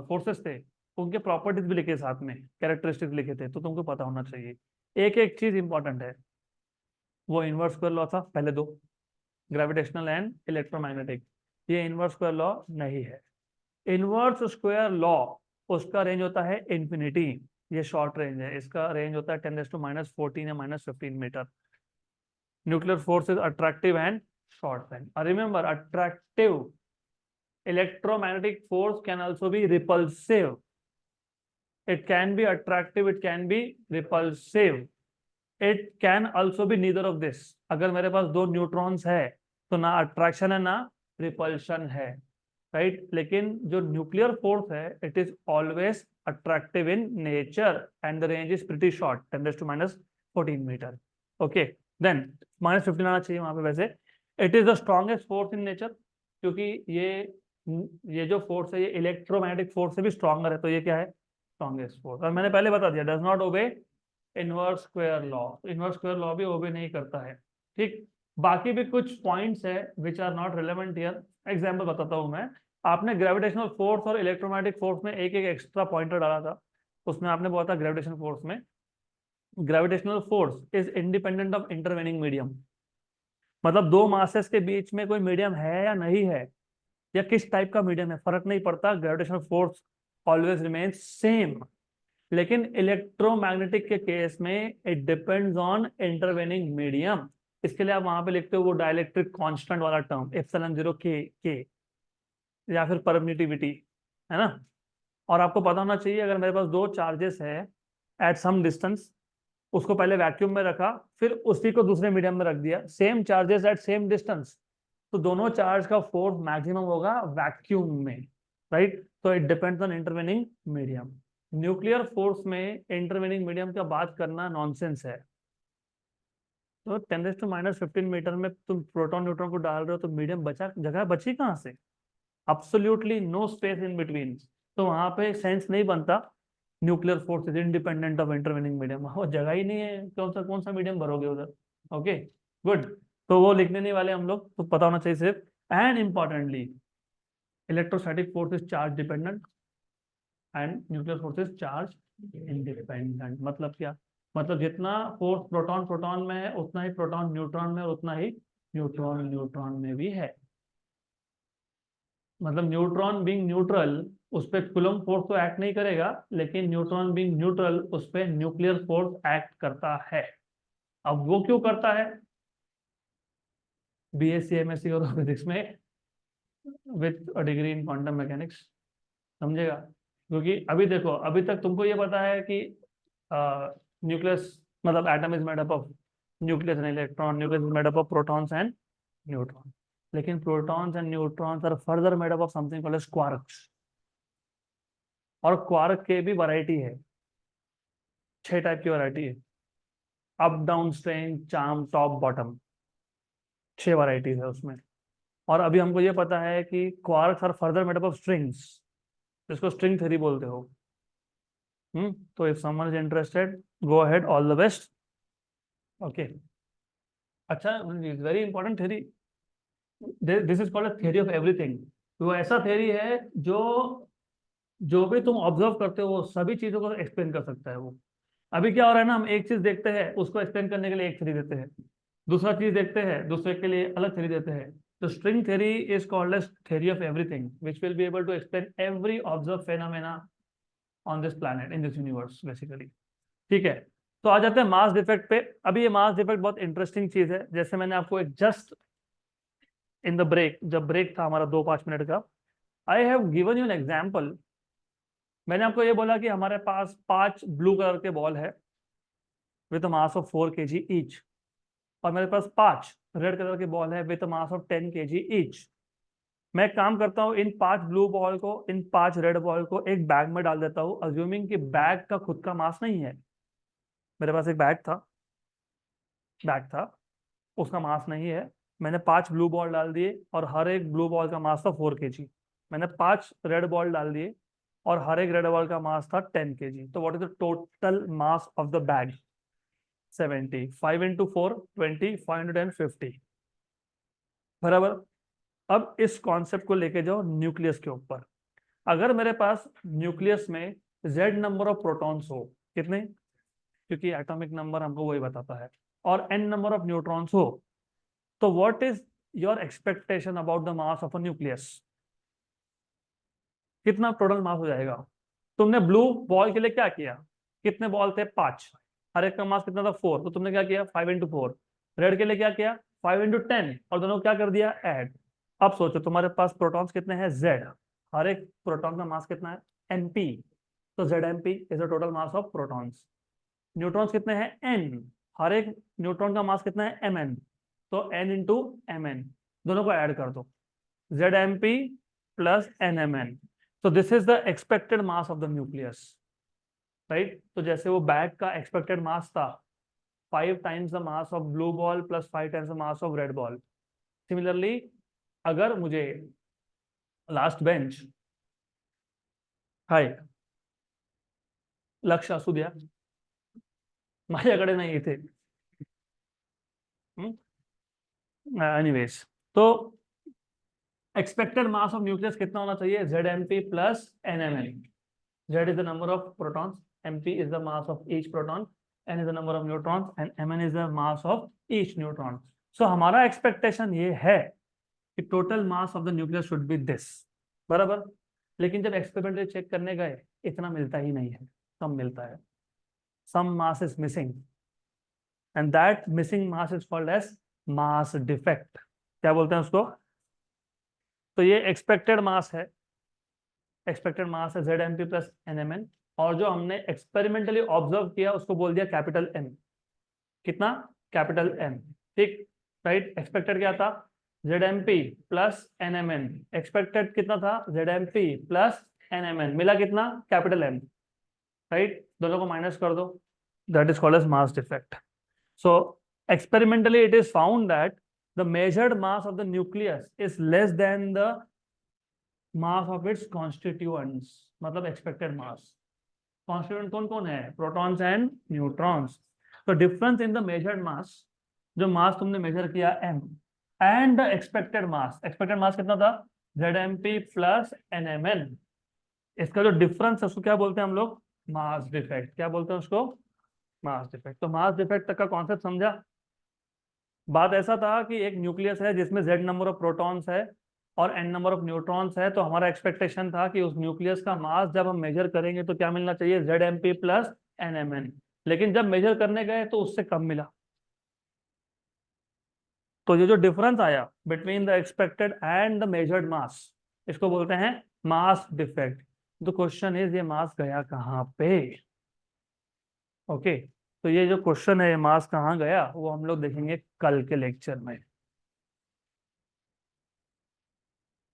A: फोर्सेस थे उनके प्रॉपर्टीज भी लिखे, साथ में कैरेक्टरिस्टिक्स लिखे थे, तो तुमको पता होना चाहिए। एक एक चीज इंपॉर्टेंट है। वो इनवर्स स्क्वायर लॉ था पहले दो, ग्रेविटेशनल एंड इलेक्ट्रोमैग्नेटिक। ये इनवर्स स्क्वायर लॉ नहीं है। इनवर्स स्क्वायर लॉ उसका रेंज होता है इंफिनिटी, ये शॉर्ट रेंज है, इसका रेंज होता है 10⁻14 या -15 metre. Nuclear force is attractive and short range. Remember, attractive electromagnetic force can also be repulsive. It can be attractive, it can be repulsive. It can also be neither of this. अगर मेरे पास दो neutrons है तो ना attraction है ना repulsion है, राइट। लेकिन जो न्यूक्लियर फोर्स है it is always attractive in nature and the range is pretty short, 10⁻14 metre. Okay, then -15 आना चाहिए वहां पे। वैसे it is the strongest force in nature, क्योंकि ये जो फोर्स है ये इलेक्ट्रोमैग्नेटिक फोर्स से भी स्ट्रॉन्गर है, तो ये क्या है? Strongest force. और मैंने पहले बता दिया, does not obey inverse square law. Inverse square law भी ओबे नहीं करता है, ठीक। बाकी भी कुछ पॉइंट्स है which are not relevant here. Example बताता हूं मैं। आपने ग्रेविटेशनल फोर्स और इलेक्ट्रोमैग्नेटिक फोर्स में एक एक एक्स्ट्रा पॉइंटर डाला था, उसमें आपने बोला था ग्रेविटेशनल फोर्स में, gravitational force is independent of intervening medium. मतलब दो मासेस के बीच में कोई मीडियम है या नहीं है, या किस टाइप का मीडियम है, फर्क नहीं पड़ता, gravitational force always remains same. लेकिन इलेक्ट्रोमैग्नेटिक के केस में it depends on intervening medium. इसके लिए आप वहां पे लिखते हो वो डाइलेक्ट्रिक कांस्टेंट वाला टर्म ε0 के, या फिर परमिटिविटी, है ना। और आपको पता होना चाहिए, अगर मेरे पास दो चार्जेस है एट सम डिस्टेंस, उसको पहले वैक्यूम में रखा फिर उसी को दूसरे मीडियम में रख दिया, same charges at same distance, तो दोनों चार्ज का फोर्स मैक्सिमम होगा वैक्यूम में, राइट। तो it depends on intervening medium. Nuclear force में इंटरवेनिंग मीडियम का बात करना नॉनसेंस है। तो 10⁻15 मीटर में तुम प्रोटॉन न्यूट्रॉन को डाल रहे हो तो मीडियम बचा, जगह बची कहाँ से? Absolutely no space in between. तो वहां पे सेंस नहीं बनता nuclear force is independent of intervening medium, वो जगह ही नहीं है, कौन सा मीडियम भरोगे उधर। Okay, good. तो वो लिखने नहीं वाले हम लोग, तो पता होना चाहिए सिर्फ। And importantly, electrostatic force is charge dependent and nuclear force is charge independent. मतलब क्या? मतलब जितना फोर्स प्रोटॉन प्रोटॉन में है उतना ही प्रोटॉन न्यूट्रॉन में और उतना ही न्यूट्रॉन न्यूट्रॉन में भी है। मतलब न्यूट्रॉन बीइंग न्यूट्रल उस पर कूलम्ब फोर्स तो एक्ट नहीं करेगा, लेकिन न्यूट्रॉन बीइंग न्यूट्रल उस पर न्यूक्लियर फोर्स एक्ट करता है। अब वो क्यों करता है? बीएससी एमएससी और फिजिक्स में with a degree in quantum mechanics समझेगा। क्योंकि अभी देखो, अभी तक तुमको ये पता है कि न्यूक्लियस मतलब atom is made up of nucleus and electron, nucleus is made up of protons and neutron. लेकिन protons and neutrons are further made up of something called as quarks. और क्वार्क के भी वैरायटी है, 6 type की variety है। Up down strange charm top bottom, 6 varieties है उसमें। और अभी हमको ये पता है कि quarks are further made up of strings, जिसको स्ट्रिंग थ्योरी बोलते हो। तो if someone is interested, go ahead, all the best. Okay, अच्छा, very important theory, this is called theory of everything. वो ऐसा थ्योरी है जो जो भी तुम ऑब्जर्व करते हो सभी चीजों को एक्सप्लेन कर सकता है वो। अभी क्या हो रहा है ना, हम एक चीज देखते हैं, उसको एक्सप्लेन करने के लिए एक थ्योरी देते हैं, दूसरा चीज देखते हैं, दूसरे के लिए अलग थ्योरी देते हैं। तो string theory is called as theory of everything which will be able to explain every observe phenomena on this planet in this universe basically. ठीक है, तो आ जाते हैं मास डिफेक्ट पे। अभी ये मास डिफेक्ट बहुत इंटरेस्टिंग चीज है। जैसे मैंने आपको एक जस्ट इन द ब्रेक, जब ब्रेक था हमारा 2-5 मिनट का, I have given you an example. मैंने आपको ये बोला कि हमारे पास 5 ब्लू कलर के बॉल है with mass of 4 kg each, और मेरे पास 5 रेड कलर के बॉल है with mass of 10 kg each. मैं एक काम करता हूँ, इन 5 ब्लू बॉल को, इन 5 रेड बॉल को एक बैग में डाल देता हूँ, अज्यूमिंग कि बैग का खुद का मास नहीं है। मेरे पास एक बैग था, उसका मास नहीं है। मैंने 5 ब्लू बॉल डाल दिए और हर एक ब्लू बॉल का मास था 4 kg। मैंने 5 रेड बॉल डाल दिए और हर एक रेड बॉल का मास था 10 kg। तो what is the total mass of the bag? 70। 5 into 4 20, 550। बराबर। अब इस कॉन्सेप्ट को लेके जाओ न्यूक्लियस के ऊपर। अगर मेरे पास न्यूक्लियस में z नंबर ऑफ प्रोटॉन्स हो, कितने? क्योंकि एटॉमिक नंबर हमको वही बताता है, और n नंबर ऑफ न्यूट्रॉन्स हो, तो what is your expectation about the mass of a nucleus? कितना टोटल मास हो जाएगा? तुमने ब्लू बॉल के लिए क्या किया? कितने बॉल थे? 5। हर एक का मास कितना था? 4। तो तुमने क्या किया? 5 इंटू 4। रेड के लिए क्या किया? 5 इंटू 10, और दोनों को क्या कर दिया? ऐड। अब सोचो तुम्हारे पास प्रोटॉन्स कितने हैं? Z। हर एक प्रोटॉन का मास कितना है? Np। तो ZnP is the total mass of protons. Neutrons कितने हैं? N। हर एक न्यूट्रॉन का मास कितना है? Mn। तो N इंटू Mn, दोनों को ऐड कर दो, ZnP प्लस NMN। तो this is the expected mass of the nucleus, right. तो जैसे वो बैग का एक्सपेक्टेड मास था 5 times the mass of blue ball plus 5 times the mass of red ball. Similarly, अगर मुझे लास्ट बेंच, हाय लक्ष असू द्या, माझ्याकडे नाही इथे। एनीवेज, तो एक्सपेक्टेड मास ऑफ न्यूक्लियस कितना होना चाहिए? ZnP plus NMN। Z is the number of protons, MP is the mass of each proton, N is the number of neutrons, and Mn is the mass of each neutron. So हमारा expectation ये है कि total mass of the nucleus should be this, बराबर। लेकिन जब experimentally check करने गए, इतना मिलता ही नहीं है, कम मिलता है। Some mass is missing, and that missing mass is called as mass defect. क्या बोलते हैं उसको? तो ये एक्सपेक्टेड मास है, एक्सपेक्टेड मास है ZnP प्लस NMN, और जो हमने एक्सपेरिमेंटली ऑब्जर्व किया उसको बोल दिया कैपिटल M। कितना? Capital M। ठीक, राइट। एक्सपेक्टेड क्या था? ZnP plus NMN। एक्सपेक्टेड कितना था? ZnP plus NMN। मिला कितना? Capital M, right. दोनों को माइनस कर दो, that is called as mass defect. So experimentally it is found that the measured mass of the nucleus is less than the mass of its constituents, मतलब expected mass। constituent कौन कौन है? protons and neutrons। तो difference in the measured mass, जो mass तुमने measure किया m, and the expected mass कितना था? ZnP plus NMN। इसका जो difference है उसको क्या बोलते हैं हम लोग? mass defect। क्या बोलते हैं उसको? Mass defect. तो मास डिफेक्ट तक का कॉन्सेप्ट समझा। बात ऐसा था कि एक न्यूक्लियस है जिसमें z नंबर ऑफ प्रोटॉन्स है और n नंबर ऑफ न्यूट्रॉन्स है, तो हमारा एक्सपेक्टेशन था कि उस न्यूक्लियस का मास जब हम मेजर करेंगे तो क्या मिलना चाहिए, ZMP प्लस NMN। लेकिन जब मेजर करने गए तो उससे कम मिला। तो ये जो डिफरेंस आया between the expected and the measured mass, इसको बोलते हैं mass defect. The question is ये मास गया कहाँ पे। ओके, तो ये जो क्वेश्चन है ये मास कहाँ गया वो हम लोग देखेंगे कल के लेक्चर में।